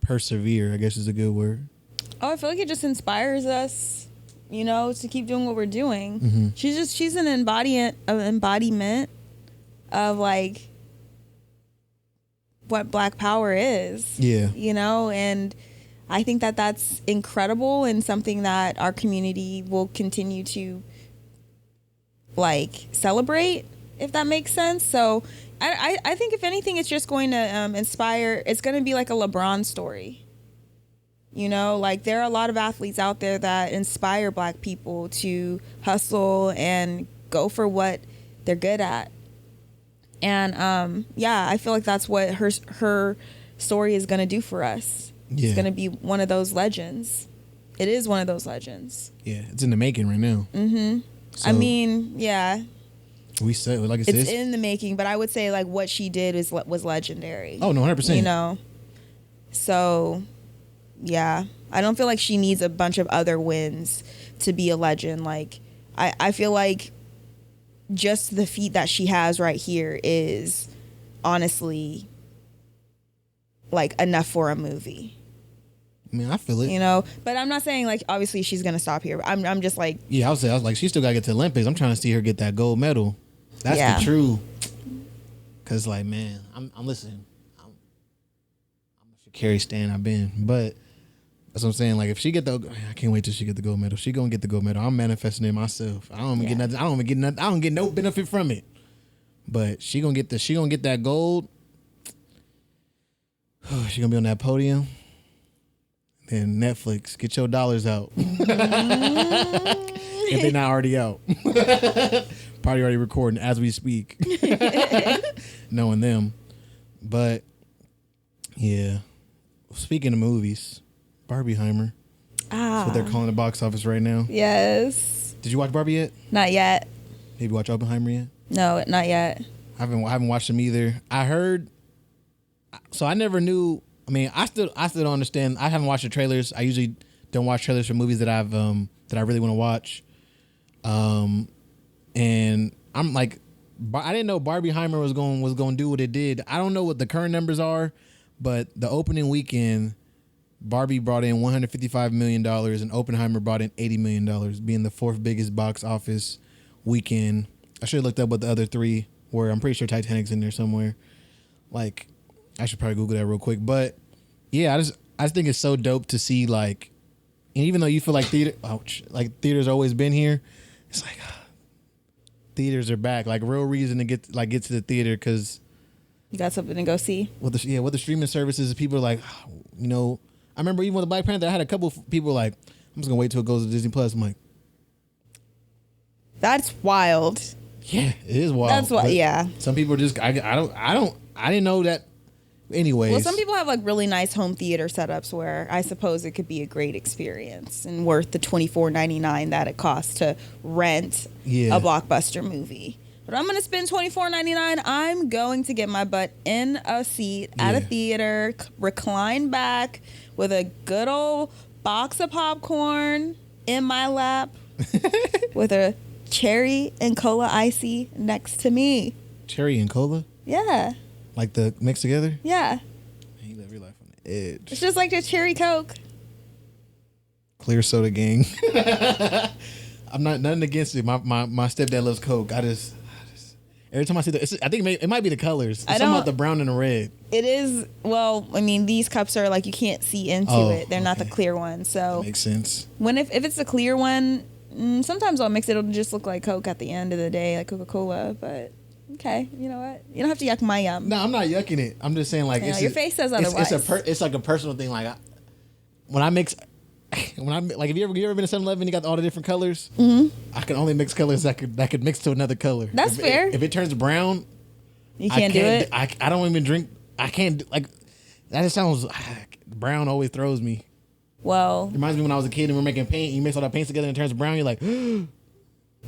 persevere, I guess is a good word. Oh, I feel like it just inspires us, you know, to keep doing what we're doing. Mm-hmm. She's an embodiment of like what Black Power is. Yeah. You know, and I think that that's incredible and something that our community will continue to like celebrate, if that makes sense. So I think if anything, it's just going to inspire. It's going to be like a LeBron story. You know, like there are a lot of athletes out there that inspire Black people to hustle and go for what they're good at. And yeah, I feel like that's what her story is going to do for us. Yeah. It's going to be one of those legends. It is one of those legends. Yeah, it's in the making right now. Mm-hmm. So, I mean, yeah. We said, like I said, It's in the making, but I would say like what she did was legendary. Oh, no, 100%. You know? So, yeah. I don't feel like she needs a bunch of other wins to be a legend. Like, I feel like just the feat that she has right here is honestly like enough for a movie. I mean, I feel it. You know, but I'm not saying like obviously she's gonna stop here. I'm just like, yeah, I was like, she still gotta get to the Olympics. I'm trying to see her get that gold medal. That's Yeah. the true. Cause like, man, I'm listening. I'm a Sha'Carri stan. I've been, but that's what I'm saying. Like, if she get I can't wait till she get the gold medal. She gonna get the gold medal. I'm manifesting it myself. I don't even get nothing. I don't even get nothing. I don't get no benefit from it. But she gonna get that gold. She gonna be on that podium. Then Netflix, get your dollars out. If they're not already out. Probably already recording as we speak. Knowing them. But yeah. Speaking of movies, Barbieheimer. That's what they're calling the box office right now. yes. Did you watch Barbie yet? Not yet. Have you watched Oppenheimer yet? No, not yet. I haven't watched them either. I heard, so I never knew. I mean, I still don't understand. I haven't watched the trailers. I usually don't watch trailers for movies that I really want to watch. And I'm like, I didn't know Barbieheimer was going to do what it did. I don't know what the current numbers are, but the opening weekend, Barbie brought in $155 million and Oppenheimer brought in $80 million, being the fourth biggest box office weekend. I should have looked up what the other three were. I'm pretty sure Titanic's in there somewhere. Like, I should probably Google that real quick. But yeah, I just think it's so dope to see, like, and even though you feel like theater's always been here, it's like theaters are back. Like, real reason to get to the theater, because You got something to go see? with the streaming services, people are like, you know, I remember even with the Black Panther, I had a couple of people like, I'm just gonna wait till it goes to Disney Plus. I'm like, That's wild. yeah, it is wild. That's what. But Yeah. some people are just I didn't know that. Anyways, Well, some people have like really nice home theater setups where I suppose it could be a great experience and worth the $24.99 that it costs to rent Yeah. a blockbuster movie. But I'm gonna spend $24.99. I'm going to get my butt in a seat at a Yeah. theater, recline back with a good old box of popcorn in my lap, with a cherry and cola icy next to me. cherry and cola, Yeah, like the mixed together. yeah. Man, you live your life on the edge. It's just like a cherry Coke. Clear soda gang. I'm not nothing against it. My stepdad loves Coke. I just every time I see I think it might be the colors. It's something about the brown and the red. It is, well, I mean, these cups are like you can't see into it. They're not the clear ones. So Makes sense. if it's the clear one, sometimes I'll mix it. It'll just look like Coke at the end of the day, like Coca-Cola. But okay, you know what? You don't have to yuck my yum. No, I'm not yucking it. I'm just saying, like, You know, your face says otherwise. It's like a personal thing. Like, when I mix, like, if you ever been to 7-Eleven, you got all the different colors. Mm-hmm. I can only mix colors that could mix to another color. That's fair. If it turns brown, You can't do it. I don't even drink. I can't like. That just sounds. Brown always throws me. Well, Reminds me when I was a kid and we're making paint. You mix all that paints together and it turns brown. You're like,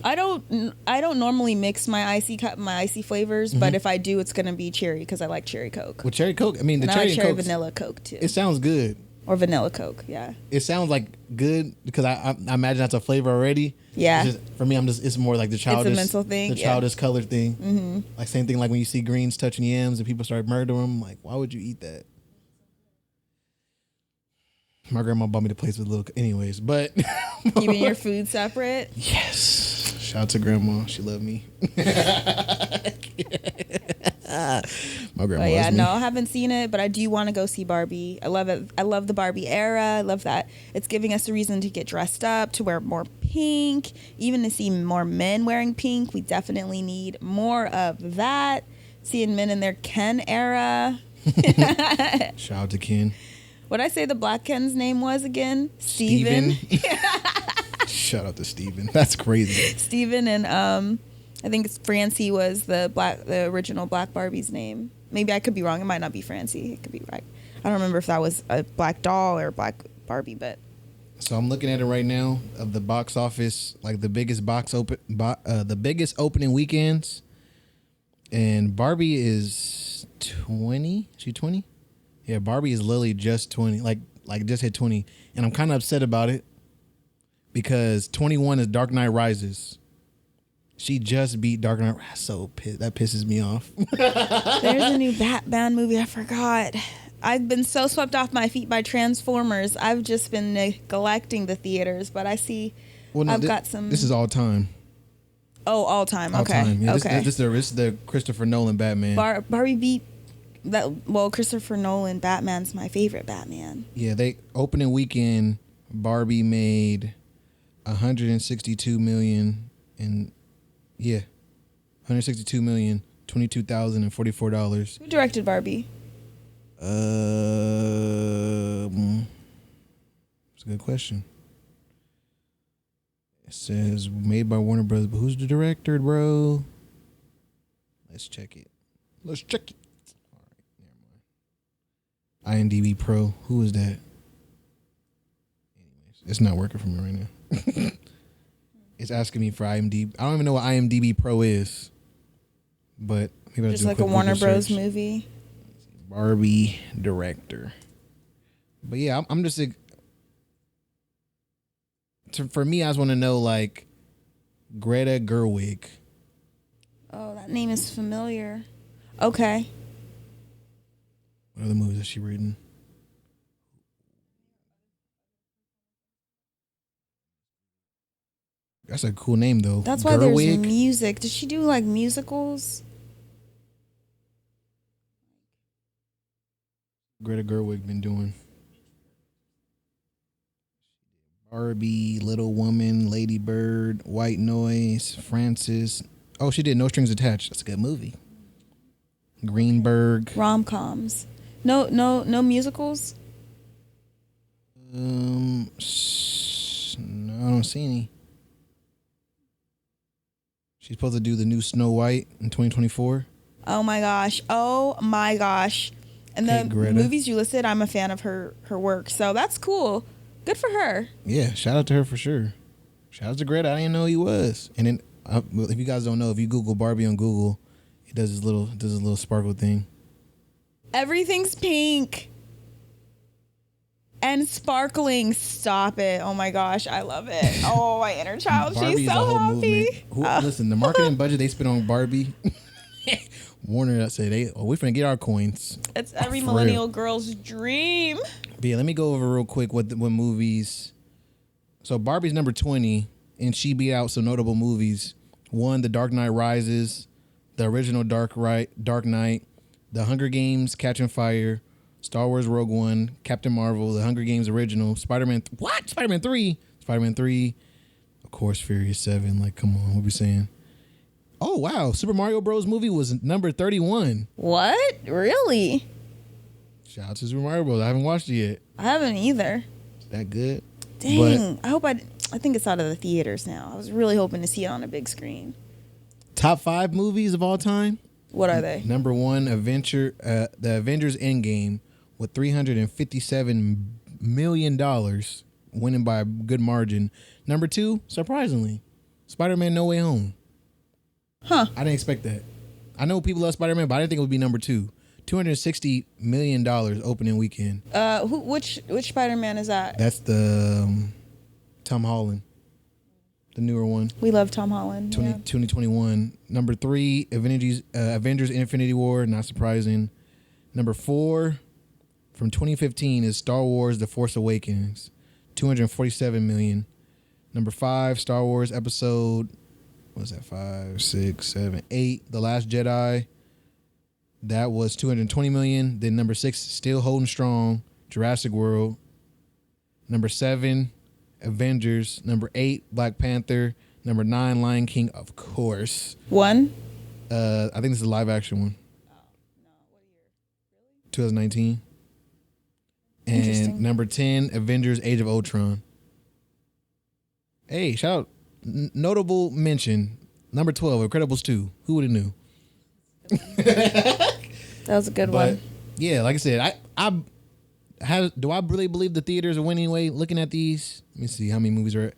I don't normally mix my icy flavors, but if I do, it's gonna be cherry because I like cherry Coke. with cherry Coke. I mean, the And I cherry like and cherry Coke. vanilla Coke too, It sounds good. or vanilla Coke. Yeah. It sounds like good because I imagine that's a flavor already. Yeah. It's just, for me, it's more like the childish, mental thing, the yeah. childish color thing. Mm-hmm. Like same thing like when you see greens touching yams and people start murdering them. Like, why would you eat that? My grandma bought me the plates with little. Anyways, but Keeping your food separate. yes. Shout out to grandma. She loved me. My grandma. But yeah, loves me. no, I haven't seen it, but I do want to go see Barbie. I love it. I love the Barbie era. I love that it's giving us a reason to get dressed up, to wear more pink, even to see more men wearing pink. We definitely need more of that. Seeing men in their Ken era. Shout out to Ken. What'd I say the black Ken's name was again? Steven. Shout out to Steven. That's crazy. Steven and I think it's Francie was the original Black Barbie's name. Maybe I could be wrong. It might not be Francie. It could be right. I don't remember if that was a black doll or a black Barbie, but So I'm looking at it right now of the box office, like the biggest the biggest opening weekends, and Barbie is 20. She 20? Yeah, Barbie is literally just 20, like just hit 20, and I'm kind of upset about it because 21 is Dark Knight Rises. She just beat Dark Knight. So that pisses me off. there's a new Batman movie. I forgot. I've been so swept off my feet by Transformers. I've just been neglecting the theaters, but I see I've got some. This is all time. Oh, all time. All Okay. time. Yeah, okay. This is the Christopher Nolan Batman. Barbie beat that. Well, Christopher Nolan Batman's my favorite Batman. Yeah, they opening weekend. Barbie made 162 million and. Yeah, 162 million, $22,044. Who directed Barbie? It's a good question. It says made by Warner Bros. But who's the director, bro? Let's check it. All right, never mind. IMDb Pro. Who is that? Anyways, it's not working for me right now. It's asking me for IMDb. I don't even know what IMDb Pro is, but maybe I'll Just do like quick a Warner Google Bros. search. movie. Barbie director. But yeah, I'm just for me, I just want to know like Greta Gerwig. Oh, that name is familiar. Okay. What other movies has she written? That's a cool name though. That's why there's Gerwig. music. Does she do like musicals? Greta Gerwig been doing Barbie, Little Woman, Lady Bird, White Noise, Francis. Oh, she did No Strings Attached. That's a good movie. Greenberg. Rom-coms. No musicals? No, I don't see any. She's supposed to do the new Snow White in 2024. Oh my gosh. And Hey, the Greta. movies you listed, I'm a fan of her work. So that's cool. Good for her. Yeah, shout out to her for sure. Shout out to Greta. I didn't know he was. And then, well, if you guys don't know, if you Google Barbie on Google, it does this little sparkle thing. Everything's pink. And sparkling. Stop it. Oh my gosh. I love it. Oh, my inner child. Barbie She's is so a whole happy. movement. Listen, the marketing budget they spent on Barbie. Warner said we finna get our coins. It's every For millennial real. girl's dream. But yeah, let me go over real quick what movies. So Barbie's number 20, and she beat out some notable movies. One, The Dark Knight Rises, the original Dark Knight, The Hunger Games, Catching Fire, Star Wars Rogue One, Captain Marvel, The Hunger Games original, Spider-Man 3, of course, Furious 7. Like, come on, what we saying? Oh wow, Super Mario Bros. Movie was number 31. What? Really? Shout out to Super Mario Bros. I haven't watched it yet. I haven't either. Is that good? Dang. I think it's out of the theaters now. I was really hoping to see it on a big screen. Top 5 movies of all time. What are they? Number 1, the Avengers Endgame with $357 million, winning by a good margin. Number 2, surprisingly, Spider-Man No Way Home. Huh. I didn't expect that. I know people love Spider-Man, but I didn't think it would be number 2. $260 million opening weekend. Which Spider-Man is that? That's the Tom Holland, the newer one. We love Tom Holland. 2021. Number 3, Avengers Infinity War, not surprising. Number 4, from 2015 is Star Wars: The Force Awakens, 247 million. Number 5, Star Wars Episode, what's that? 5, 6, 7, 8, The Last Jedi. That was 220 million. Then number 6, still holding strong, Jurassic World. Number 7, Avengers. Number 8, Black Panther. Number 9, Lion King, of course. 1? I think this is a live action one. Oh, no. What year? 2019. And number 10, Avengers: Age of Ultron. Hey, shout out. Notable mention. Number 12, Incredibles 2. Who would have knew? That was a good one. Yeah, like I said, do I really believe the theaters are winning anyway? Looking at these, let me see how many movies are.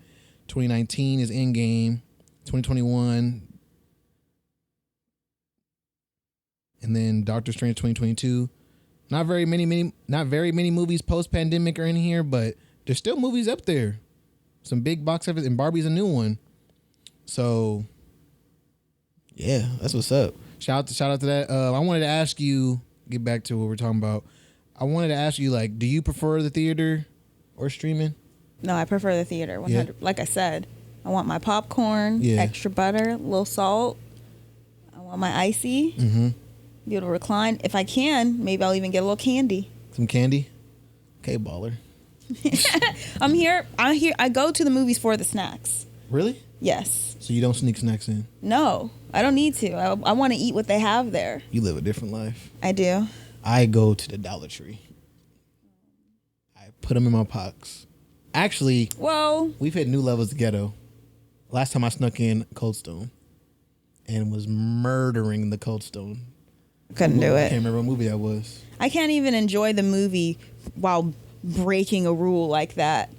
2019 is Endgame. 2021, and then Doctor Strange 2022. Not very many movies post pandemic are in here, but there's still movies up there. Some big box office, and Barbie's a new one. So yeah, that's what's up. Shout out to that. I wanted to ask you, get back to what we're talking about. I wanted to ask you, like, do you prefer the theater or streaming? No, I prefer the theater. 100. Yeah. Like I said, I want my popcorn, extra butter, a little salt. I want my icy. Mm-hmm. Be able to recline. If I can, maybe I'll even get a little candy. Some candy? Okay, baller. I'm here. I go to the movies for the snacks. Really? Yes. So you don't sneak snacks in? No, I don't need to. I want to eat what they have there. You live a different life. I do. I go to the Dollar Tree. I put them in my pockets. Actually, well, we've hit new levels of ghetto. Last time I snuck in Cold Stone and was murdering the Cold Stone. Couldn't do it. I can't remember what movie that was. I can't even enjoy the movie while breaking a rule like that.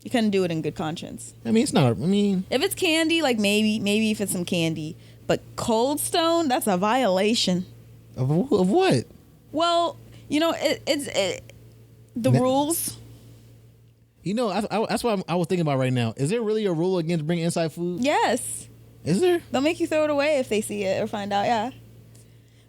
You couldn't do it in good conscience. I mean, it's not. If it's candy, like maybe if it's some candy, but Cold Stone, that's a violation. Of what? Well, you know, the rules. You know, that's what I was thinking about right now. Is there really a rule against bringing inside food? Yes. Is there? They'll make you throw it away if they see it or find out. Yeah.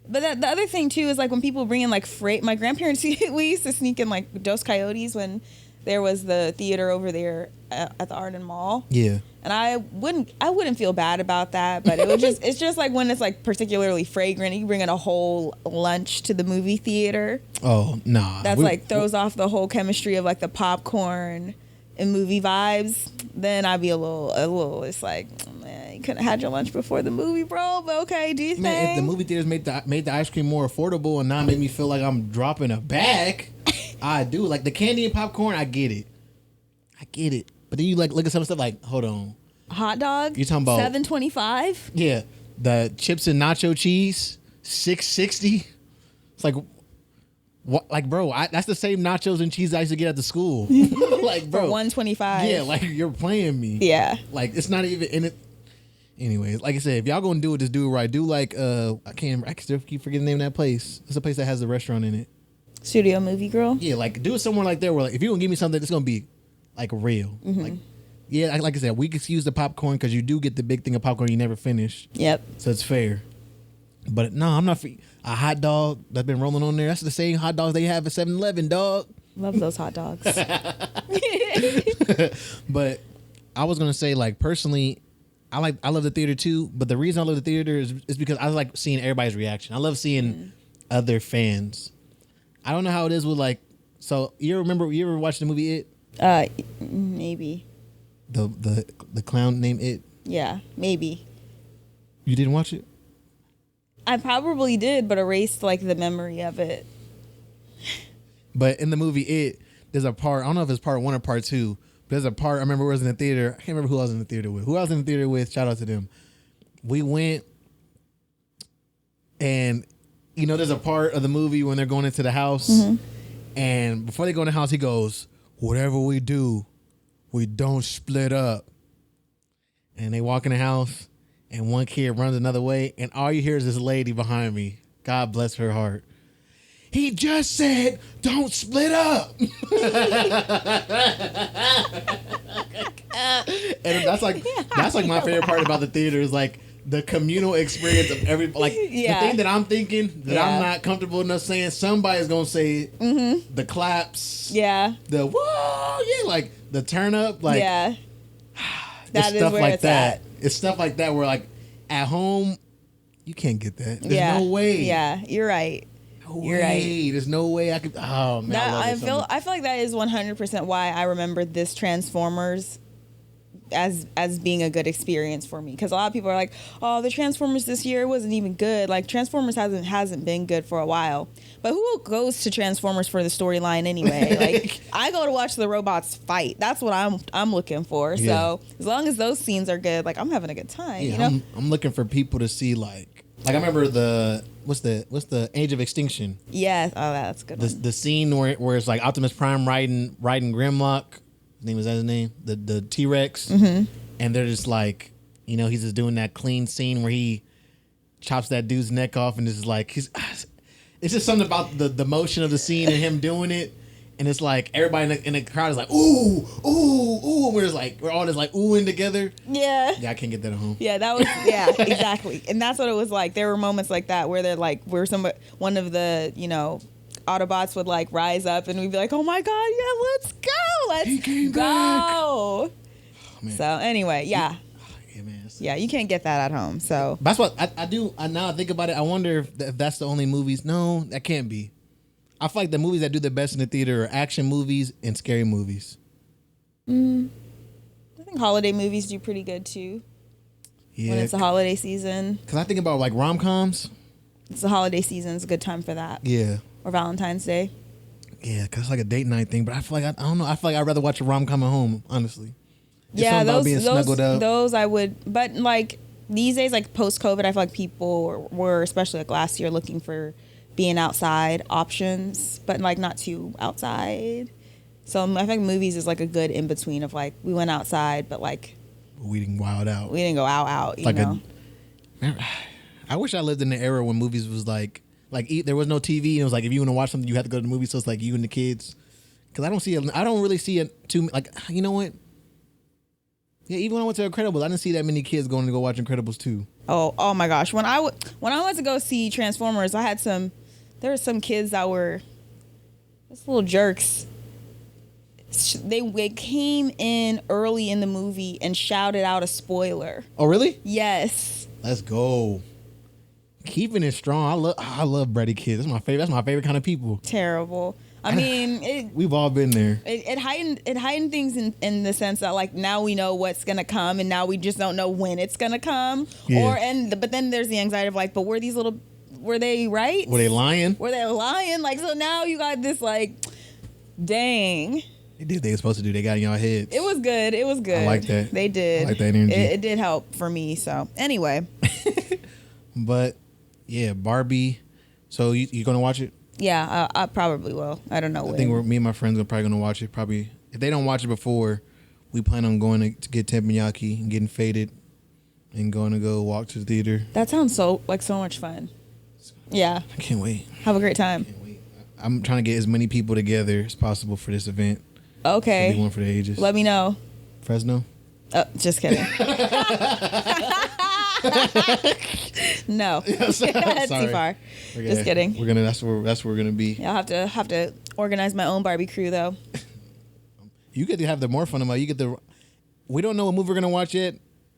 But the other thing too is like when people bring in like freight. My grandparents, we used to sneak in like Dos Coyotes when there was the theater over there at the Arden Mall. Yeah. And I wouldn't feel bad about that, but it's just like when it's like particularly fragrant, you bring in a whole lunch to the movie theater. Oh, nah. That's throws off the whole chemistry of like the popcorn and movie vibes. Then I'd be a little, it's like, man, you couldn't have had your lunch before the movie, bro, but okay, do you think? If the movie theaters made the ice cream more affordable and not make me feel like I'm dropping a bag, I do. Like the candy and popcorn, I get it. But then you like look at some stuff like, hold on. Hot dog? You're talking about $7.25? Yeah. The chips and nacho cheese, $6.60. It's like what, like, bro, that's the same nachos and cheese I used to get at the school. Like, bro. For $1.25. Yeah, like you're playing me. Yeah. Like it's not even in it. Anyways, like I said, if y'all gonna do it, just do it right. Do like I still keep forgetting the name of that place. It's a place that has a restaurant in it. Studio Movie Grill? Yeah, like do it somewhere like that where like if you're gonna give me something that's gonna be like real. Mm-hmm. Like yeah, like I said, we could use the popcorn because you do get the big thing of popcorn you never finish. Yep. So it's fair. But no, I'm not a hot dog that's been rolling on there. That's the same hot dogs they have at 7-Eleven, dog. Love those hot dogs. But I was gonna say, like, personally, I love the theater too. But the reason I love the theater is because I like seeing everybody's reaction. I love seeing other fans. I don't know how it is with like. So you ever watched the movie It? Maybe. The clown named It. Yeah, maybe. You didn't watch it? I probably did, but erased like the memory of it. But in the movie It, there's a part, I don't know if it's part 1 or part 2, but there's a part, I remember I was in the theater, I can't remember who I was in the theater with. Who I was in the theater with, shout out to them. We went, and, you know, there's a part of the movie when they're going into the house, and before they go in the house, he goes, whatever we do, we don't split up. And they walk in the house, and one kid runs another way, and all you hear is this lady behind me. God bless her heart. He just said, don't split up. And that's like my favorite part about the theater is like the communal experience of every like Yeah. the thing that I'm thinking that I'm not comfortable enough saying. Somebody's gonna say the claps. Yeah. The whoa, yeah, like the turn up, like yeah. it's That is stuff where like it's that. at. It's stuff like that where like at home you can't get that. There's yeah. no way. Yeah, you're right. No You're way. right. There's no way I could. Oh man, That, I love I it so feel much. I feel like that is 100% why I remember this Transformers as being a good experience for me, because a lot of people are like, oh, the Transformers this year wasn't even good. Like Transformers hasn't been good for a while. But who goes to Transformers for the storyline anyway? Like I go to watch the robots fight. That's what I'm looking for. Yeah. So as long as those scenes are good, like I'm having a good time. Yeah, You know? I'm looking for people to see like I remember the what's the Age of Extinction. Yeah. Oh, that's a good one. The scene where it's like Optimus Prime riding Grimlock. Is that his name? The T-Rex. Mm-hmm. And they're just like, you know, he's just doing that clean scene where he chops that dude's neck off and it's like it's just something about the motion of the scene and him doing it. And it's like everybody in the crowd is like, ooh, ooh, ooh. And we're all just like oohing together. Yeah. Yeah, I can't get that at home. Yeah, that was exactly. And that's what it was like. There were moments like that where they're like one of the, Autobots would like rise up and we'd be like, oh my God, yeah, let's go. He came Let's go. Oh, man. So anyway, yeah. Yeah, man. Yeah, you can't get that at home. So That's what I do. Now I think about it, I wonder if that's the only movies. No, that can't be. I feel like the movies that do the best in the theater are action movies and scary movies. I think holiday movies do pretty good too. Yeah. When it's the holiday season. Because I think about like rom-coms. It's the holiday season. It's a good time for that. Yeah. Or Valentine's Day. Yeah, because it's like a date night thing. But I feel like, I don't know. I feel like I'd rather watch a rom-com at home, honestly. There's Yeah, something about being snuggled up. those I would. But like these days, like post-COVID, I feel like people were, especially like last year, looking for being outside options, but like not too outside. So I think movies is like a good in between of like we went outside, but like We didn't wild out. we didn't go out. You know. I wish I lived in the era when movies was like there was no TV and it was like if you want to watch something you had to go to the movie, so it's like you and the kids. Because I don't really see it too like, you know what? Yeah, even when I went to Incredibles, I didn't see that many kids going to go watch Incredibles 2. Oh my gosh! When I went to go see Transformers, there were some kids that were just little jerks. They came in early in the movie and shouted out a spoiler. Oh, really? Yes. Let's go. Keeping it strong. I love bratty kids. That's my favorite kind of people. Terrible. I mean, We've all been there. it heightened things in the sense that like now we know what's gonna come and now we just don't know when it's gonna come. Yeah. But then there's the anxiety of like, but were they right? Were they lying? Were they lying? Like, so now you got this like, dang. They did what they were supposed to do. They got in y'all heads. It was good. I like that. They did. I like that energy. It did help for me. So anyway. But yeah, Barbie. So you gonna watch it? Yeah, I probably will. I don't know. I think me and my friends are probably gonna watch it. Probably if they don't watch it before, we plan on going to get teppanyaki and getting faded, and going to go walk to the theater. That sounds so much fun. Yeah, I can't wait. have a great time. Can't wait. I'm trying to get as many people together as possible for this event. Okay. It'll be one for the ages. Let me know. Fresno. Just kidding. No, that's too far. Just kidding. We're gonna. That's where we're gonna be. I'll have to organize my own Barbie crew though. You get to have the more fun about. You get the. We don't know what movie we're gonna watch yet.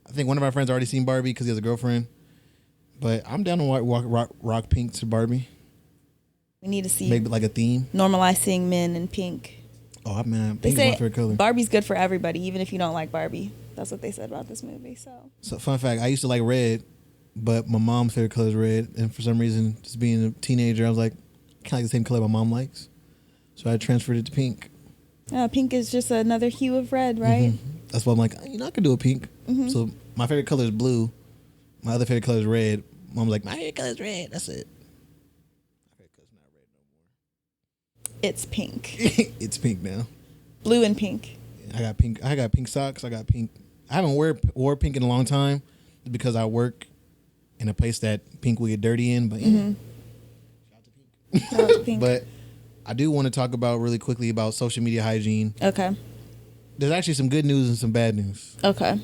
I think one of our friends already seen Barbie because he has a girlfriend. But I'm down to rock pink to Barbie. We need to see Maybe like a theme. normalize seeing men in pink. Oh man, They pink is say my favorite color. Barbie's good for everybody, even if you don't like Barbie. That's what they said about this movie. So fun fact, I used to like red, but my mom's favorite color is red, and for some reason, just being a teenager, I was like, kind of like the same color my mom likes, so I transferred it to pink. Pink is just another hue of red, right? Mm-hmm. That's why I'm like, I could do a pink. Mm-hmm. So my favorite color is blue. My other favorite color is red. Mom's like, my favorite color is red. That's it. My favorite color's not red no more. It's pink. It's pink now. Blue and pink. I got pink. I got pink socks. I got pink. I haven't wore pink in a long time because I work in a place that pink will get dirty in. But yeah, Shout out to pink. But I do want to talk about really quickly about social media hygiene. Okay. There's actually some good news and some bad news. Okay.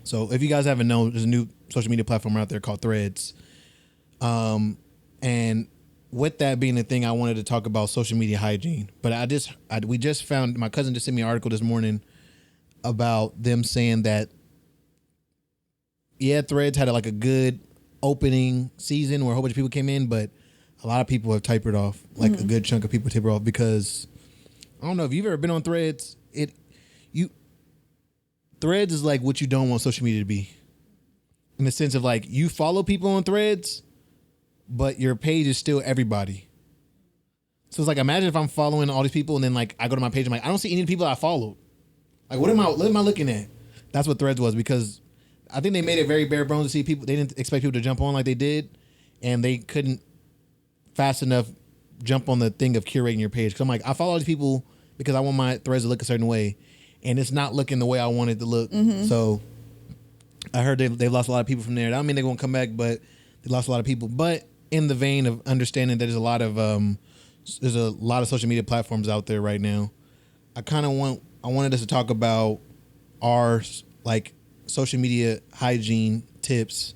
So if you guys haven't known, there's a new social media platform out there called Threads. And with that being the thing, I wanted to talk about social media hygiene. But we just found, my cousin just sent me an article this morning about them saying that, yeah, Threads had like a good opening season where a whole bunch of people came in, but a lot of people have tapered off. Like a good chunk of people tapered off because, I don't know if you've ever been on Threads. Threads is like what you don't want social media to be. In the sense of like, you follow people on Threads, but your page is still everybody. So it's like, imagine if I'm following all these people and then like I go to my page, I'm like, I don't see any people I followed. Like, what am I looking at? That's what Threads was, because I think they made it very bare bones to see people. They didn't expect people to jump on like they did, and they couldn't fast enough jump on the thing of curating your page. Because I'm like, I follow all these people because I want my Threads to look a certain way, and it's not looking the way I want it to look. So I heard they've lost a lot of people from there. That don't mean they're going to come back, but they lost a lot of people. But in the vein of understanding that there's a lot of social media platforms out there right now, I wanted us to talk about our like social media hygiene tips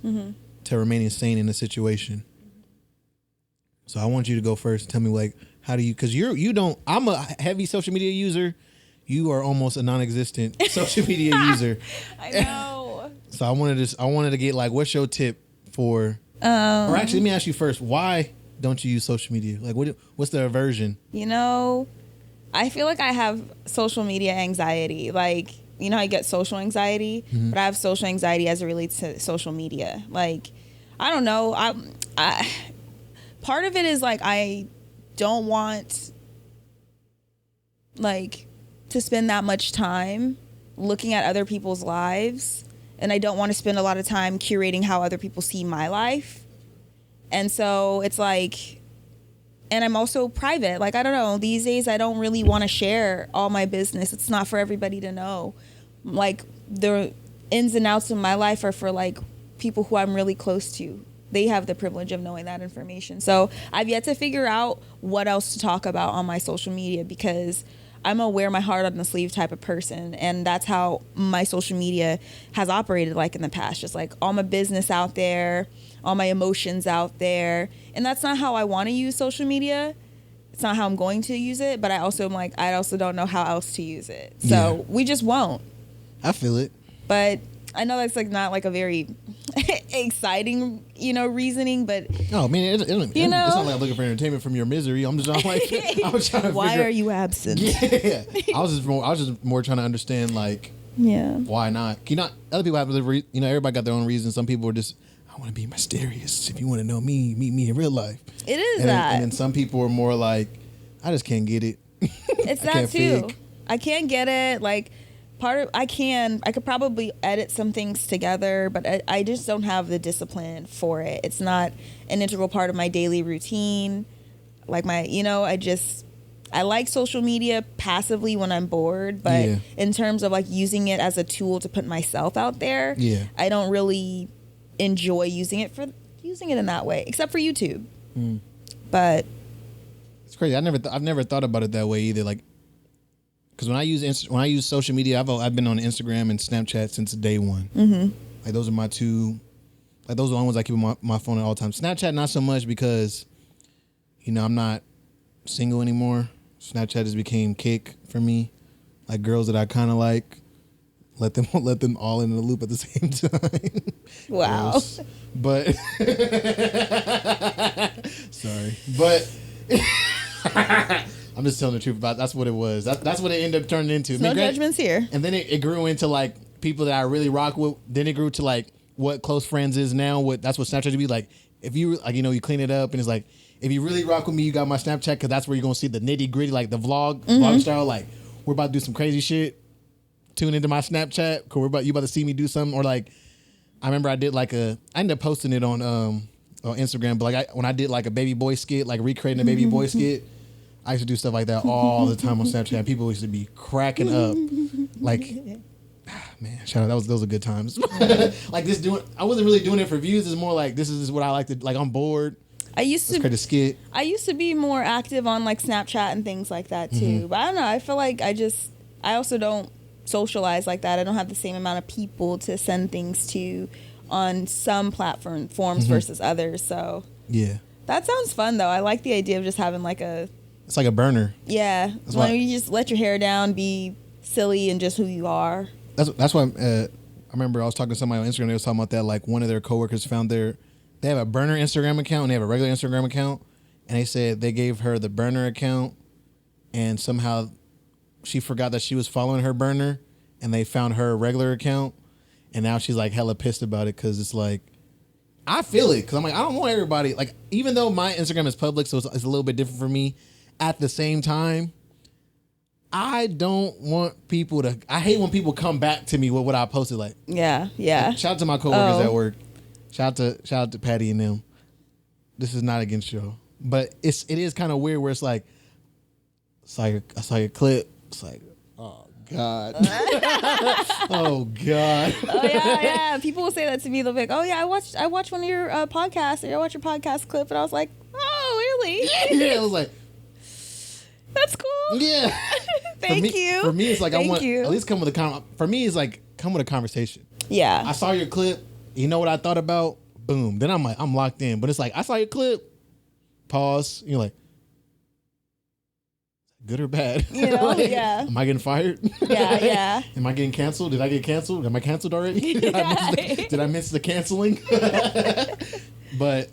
to remaining sane in the situation. So I want you to go first. Tell me, like, how do you? Because I'm a heavy social media user. You are almost a non-existent social media user. I know. So I wanted to get like, what's your tip for? Or actually, let me ask you first. Why don't you use social media? Like, what's the aversion? I feel like I have social media anxiety. Like, you know how you get social anxiety? But I have social anxiety as it relates to social media. Like, I don't know. I part of it is like, I don't want like to spend that much time looking at other people's lives, and I don't want to spend a lot of time curating how other people see my life. And so it's like, and I'm also private. Like, I don't know, these days I don't really want to share all my business. It's not for everybody to know. Like, the ins and outs of my life are for like people who I'm really close to. They have the privilege of knowing that information. So I've yet to figure out what else to talk about on my social media, because I'm a wear my heart on the sleeve type of person. And that's how my social media has operated like in the past. Just like all my business out there, all my emotions out there. And that's not how I want to use social media. It's not how I'm going to use it. But I also am like, I also don't know how else to use it. So we just won't. I feel it. But I know that's like not like a very exciting, reasoning, but oh man, it's not like I'm looking for entertainment from your misery. I'm just like, I'm trying to. Why are you absent? Yeah, I was just more trying to understand, like, why not? Other people have everybody got their own reasons. Some people are just, I want to be mysterious. If you want to know me, meet me in real life. It is and that. And then some people are more like, I just can't get it. It's that too. I can't get it. Like, I could probably edit some things together, but I just don't have the discipline for it. It's not an integral part of my daily routine. Like I like social media passively when I'm bored, but in terms of like using it as a tool to put myself out there, I don't really enjoy using it in that way, except for YouTube. But it's crazy. I've never thought about it that way either. Like, because when I use social media, I've been on Instagram and Snapchat since day one. Like, those are my two. Like, those are the only ones I keep on my phone at all times. Snapchat not so much, because I'm not single anymore. Snapchat just became kick for me. Like, girls that I kind of like, let them all in the loop at the same time. Wow. Gross. But sorry, but. I'm just telling the truth about it. That's what it was. That's what it ended up turning into. No judgments here. And then it grew into like people that I really rock with. Then it grew to like what close friends is now. That's what Snapchat would be like. If you like, you clean it up and it's like, if you really rock with me, you got my Snapchat, because that's where you're gonna see the nitty gritty, like the vlog style. Like, we're about to do some crazy shit. Tune into my Snapchat, cause you about to see me do something. Or like, I remember I ended up posting it on Instagram. But like when I did like a baby boy skit, like recreating a baby boy skit. I used to do stuff like that all the time on Snapchat. People used to be cracking up. Like, man, shout out. Those are good times. Like, I wasn't really doing it for views. It's more like, this is what I like to, like, I'm bored. Let's create a skit. I used to be more active on like Snapchat and things like that too. But I don't know. I feel like I also don't socialize like that. I don't have the same amount of people to send things to on some platforms versus others. So Yeah. that sounds fun though. I like the idea of just having like a. It's like a burner. Yeah. When you just let your hair down, be silly and just who you are. That's why I remember I was talking to somebody on Instagram. They was talking about that. Like one of their coworkers found they have a burner Instagram account and they have a regular Instagram account, and they said they gave her the burner account, and somehow she forgot that she was following her burner, and they found her regular account, and now she's like hella pissed about it because it's like I feel it because I'm like I don't want everybody like even though my Instagram is public, so it's a little bit different for me. At the same time, I don't want people to. I hate when people come back to me with what I posted. Like, yeah. Shout out to my coworkers at work. Shout out to Patty and them. This is not against y'all, but it is kind of weird where it's like I saw your clip. It's like, oh God, oh God. Oh yeah. People will say that to me. They'll be like, oh yeah, I watched one of your podcasts, or I watched your podcast clip, and I was like, oh really? Yeah, it was like. That's cool. Yeah. Thank you. For me, it's like I want at least come with for me, it's like come with a conversation. Yeah. I saw your clip. You know what I thought about? Boom. Then I'm like, I'm locked in. But it's like I saw your clip. Pause. You're like, good or bad? You know? Like, yeah. Am I getting fired? Yeah. Am I getting canceled? Did I get canceled? Am I canceled already? Did I miss the canceling? But.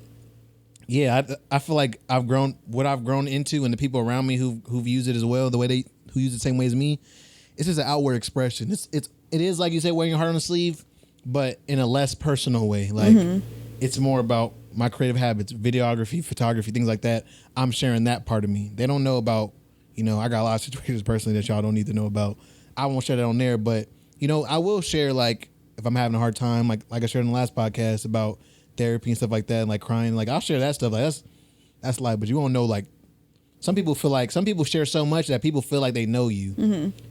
Yeah, I feel like I've grown into, and the people around me who've used it as well, who use it the same way as me, it's just an outward expression. It is like you say, wearing your heart on the sleeve, but in a less personal way. Like it's more about my creative habits, videography, photography, things like that. I'm sharing that part of me. They don't know about, I got a lot of situations personally that y'all don't need to know about. I won't share that on there, but I will share like if I'm having a hard time, like I shared in the last podcast about therapy and stuff like that, and like crying, like I'll share that stuff. Like that's life, but you won't know. Like some people share so much that people feel like they know you,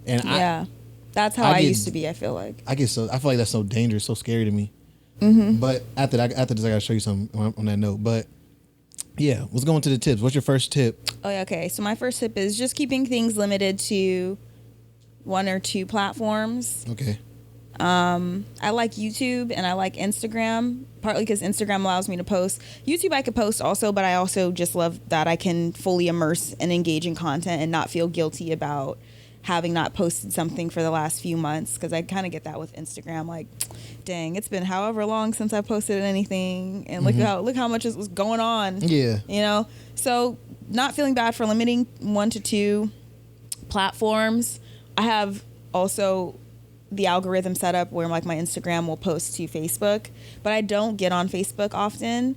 and that's how I used to be. I feel like I feel like that's so dangerous, so scary to me. But after this, I gotta show you something on that note. But yeah, let's go into the tips. What's your first tip? Oh yeah, okay. So my first tip is just keeping things limited to 1 or 2 platforms. Okay. I like YouTube and I like Instagram, partly because Instagram allows me to post. YouTube I could post also, but I also just love that I can fully immerse and engage in content and not feel guilty about having not posted something for the last few months, because I kind of get that with Instagram. Like, dang, it's been however long since I posted anything, and look how much is going on. Yeah. So not feeling bad for limiting 1 to 2 platforms. I have also the algorithm set up where like my Instagram will post to Facebook, but I don't get on Facebook often.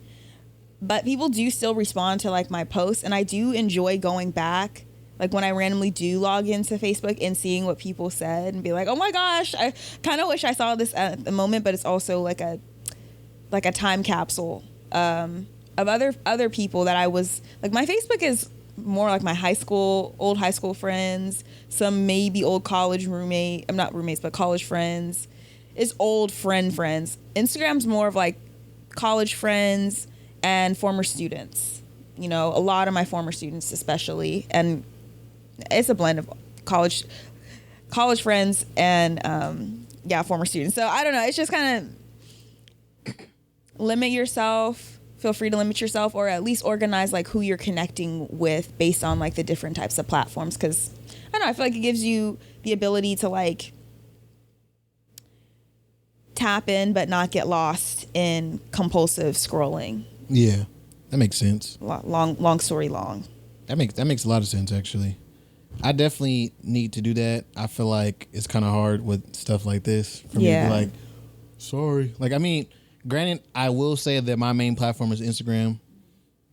But people do still respond to like my posts, and I do enjoy going back, like when I randomly do log into Facebook and seeing what people said and be like, oh my gosh, I kind of wish I saw this at the moment. But it's also like a time capsule of other people that I was like. My Facebook is more like my old high school friends, some maybe old college not roommates, but college friends. It's old friends. Instagram's more of like college friends and former students. A lot of my former students especially, and it's a blend of college friends and former students. So I don't know. It's just kind of limit yourself. Feel free to limit yourself, or at least organize like who you're connecting with based on like the different types of platforms. Because I don't know, I feel like it gives you the ability to like tap in but not get lost in compulsive scrolling. Yeah, that makes sense. Long story long. That makes a lot of sense actually. I definitely need to do that. I feel like it's kind of hard with stuff like this for me to be like, sorry. Like, I mean, granted, I will say that my main platform is Instagram.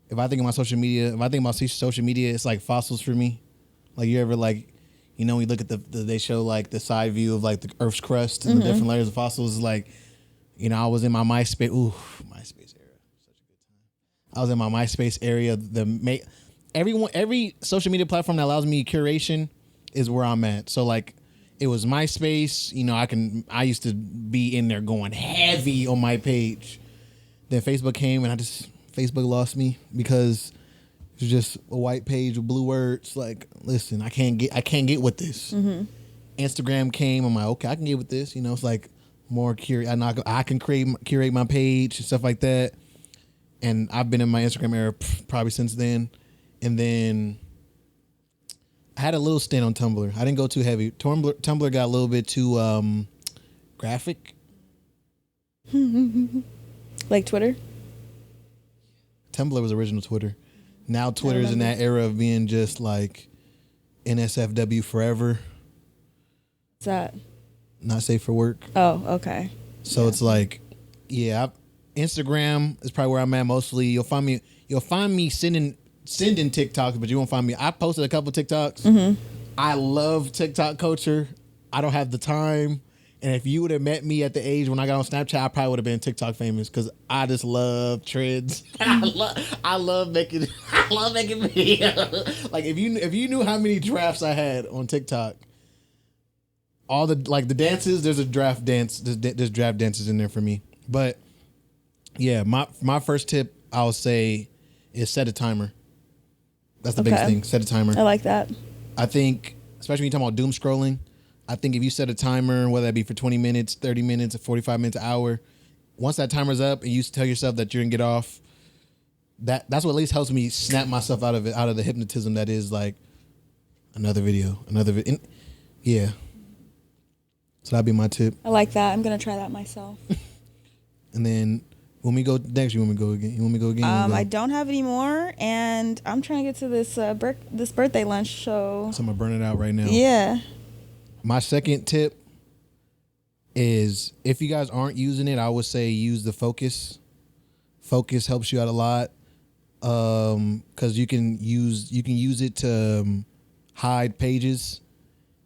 If I think about social media, it's like fossils for me. Like you ever like, when you look at they show like the side view of like the Earth's crust and the different layers of fossils. It's like, I was in my MySpace. Ooh, MySpace era, such a good time. I was in my MySpace area. Every social media platform that allows me curation is where I'm at. So like, it was MySpace. I used to be in there going heavy on my page. Then Facebook came, and Facebook lost me because it's just a white page with blue words. Like, listen, I can't get with this. Instagram came. I'm like, okay, I can get with this. It's like more curate. I can curate my page and stuff like that. And I've been in my Instagram era probably since then. And then I had a little stint on Tumblr. I didn't go too heavy. Tumblr got a little bit too graphic. Like Twitter? Tumblr was original Twitter. Now Twitter's in that era of being just like NSFW forever. What's that? Not safe for work. Oh, okay. So it's like, Instagram is probably where I'm at mostly. You'll find me sending TikToks, but you won't find me. I posted a couple TikToks. Mm-hmm. I love TikTok culture. I don't have the time. And if you would have met me at the age when I got on Snapchat, I probably would have been TikTok famous because I just love trends. I love making videos. Like if you knew how many drafts I had on TikTok, all the dances, there's a draft dance. There's draft dances in there for me. But yeah, my first tip I'll say is set a timer. That's the biggest thing. Set a timer. I like that. I think, especially when you're talking about doom scrolling, I think if you set a timer, whether that be for 20 minutes, 30 minutes, 45 minutes, an hour, once that timer's up and you tell yourself that you're going to get off, that's what at least helps me snap myself out of the hypnotism that is like another video. Yeah. So that'd be my tip. I like that. I'm going to try that myself. And then when we go next, you want me to go again? You want me to go again? I don't have any more, and I'm trying to get to this birthday lunch, so I'm going to burn it out right now. Yeah. My second tip is if you guys aren't using it, I would say use the focus. Focus helps you out a lot because you can use it to hide pages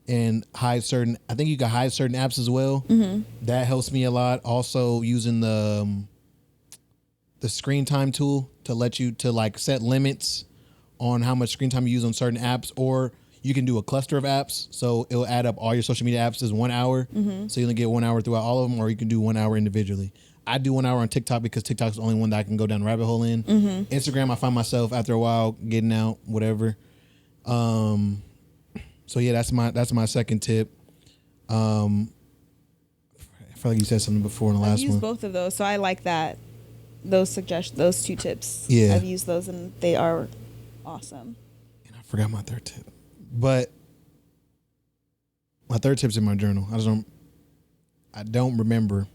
and hide certain. I think you can hide certain apps as well. Mm-hmm. That helps me a lot. Also, using the screen time tool to let you set limits on how much screen time you use on certain apps, or you can do a cluster of apps, so it'll add up all your social media apps as 1 hour. Mm-hmm. So you only get 1 hour throughout all of them, or you can do 1 hour individually. I do 1 hour on TikTok because TikTok's the only one that I can go down the rabbit hole in. Mm-hmm. Instagram, I find myself after a while getting out, whatever. So yeah, that's my second tip. I feel like you said something before in the last one. I've used both of those, so I like that. Those two tips. Yeah, I've used those and they are awesome. And I forgot my third tip. But my third tip's in my journal. I don't remember.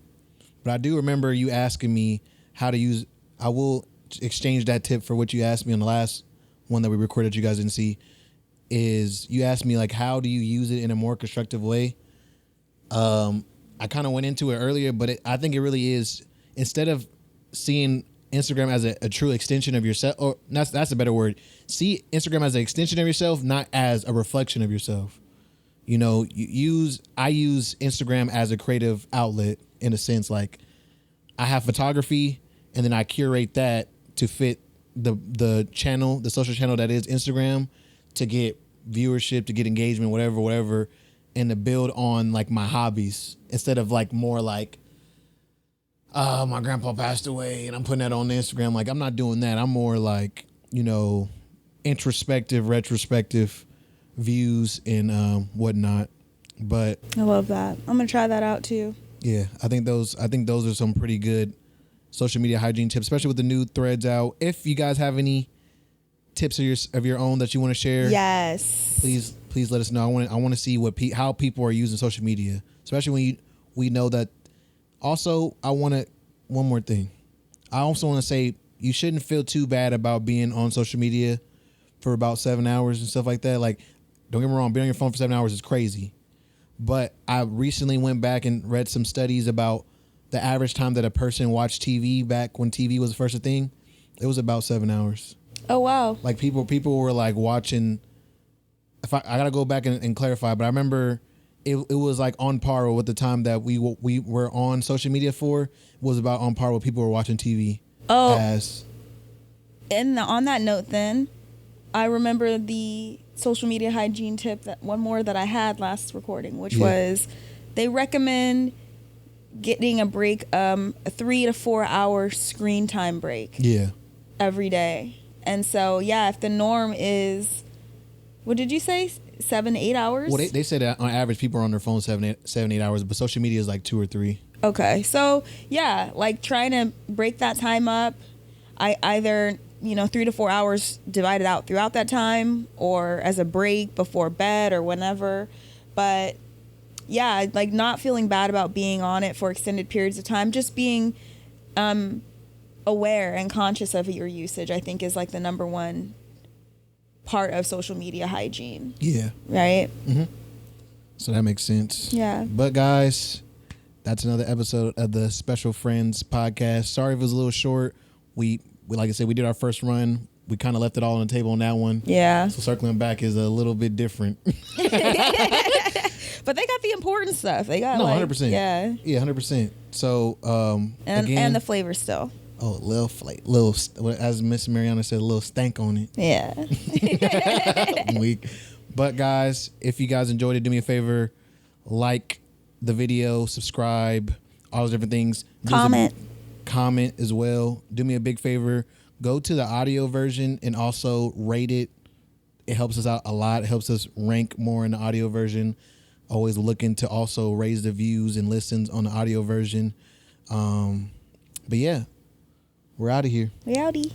But I do remember you asking me how to use. I will exchange that tip for what you asked me on the last one that we recorded you guys didn't see. Is you asked me like, how do you use it in a more constructive way? I kind of went into it earlier, but I think it really is, instead of seeing Instagram as a true extension of yourself, or that's a better word. See Instagram as an extension of yourself, not as a reflection of yourself. You know, I use Instagram as a creative outlet in a sense. Like I have photography, and then I curate that to fit the channel, the social channel that is Instagram, to get viewership, to get engagement, whatever, and to build on like my hobbies instead of like more like, oh, my grandpa passed away and I'm putting that on Instagram. Like, I'm not doing that. I'm more like, you know, introspective, retrospective views and whatnot. But I love that. I'm going to try that out too. Yeah, I think those are some pretty good social media hygiene tips, especially with the new threads out. If you guys have any tips of your own that you want to share, yes, please let us know. I want to see how people are using social media, especially when we know that. Also, one more thing. I also want to say you shouldn't feel too bad about being on social media for about 7 hours and stuff like that. Like, don't get me wrong, being on your phone for 7 hours is crazy. But I recently went back and read some studies about the average time that a person watched TV back when TV was first a thing. It was about 7 hours. Oh, wow. Like people were like watching. I gotta go back and clarify, but I remember it was like on par with the time that we were on social media for, was about on par with people were watching TV. Oh, and on that note, then I remember the social media hygiene tip, that one more that I had last recording, which was they recommend getting a break, a 3 to 4 hour screen time break. Yeah. Every day. And so, yeah, if the norm is, what did you say? 7 to 8 hours? Well, they said that on average people are on their phone 7 8 hours, but social media is like 2 or 3. Okay. So, yeah, like trying to break that time up. I either, 3 to 4 hours divided out throughout that time or as a break before bed or whenever. But yeah, like not feeling bad about being on it for extended periods of time, just being aware and conscious of your usage, I think is like the number one part of social media hygiene. Yeah. Right? Mm-hmm. So that makes sense. Yeah. But guys, that's another episode of the Special Friends podcast. Sorry if it was a little short. We like I said, we did our first run. We kind of left it all on the table on that one. Yeah. So circling back is a little bit different. But they got the important stuff. They got 100%. Yeah. Yeah, 100%. So And the flavor still. Oh, little, as Miss Mariana said, a little stank on it. Yeah. Weak. But guys, if you guys enjoyed it, do me a favor, like the video, subscribe, all those different things. Comment as well. Do me a big favor. Go to the audio version and also rate it. It helps us out a lot. It helps us rank more in the audio version. Always looking to also raise the views and listens on the audio version. But yeah, we're out of here. We outie.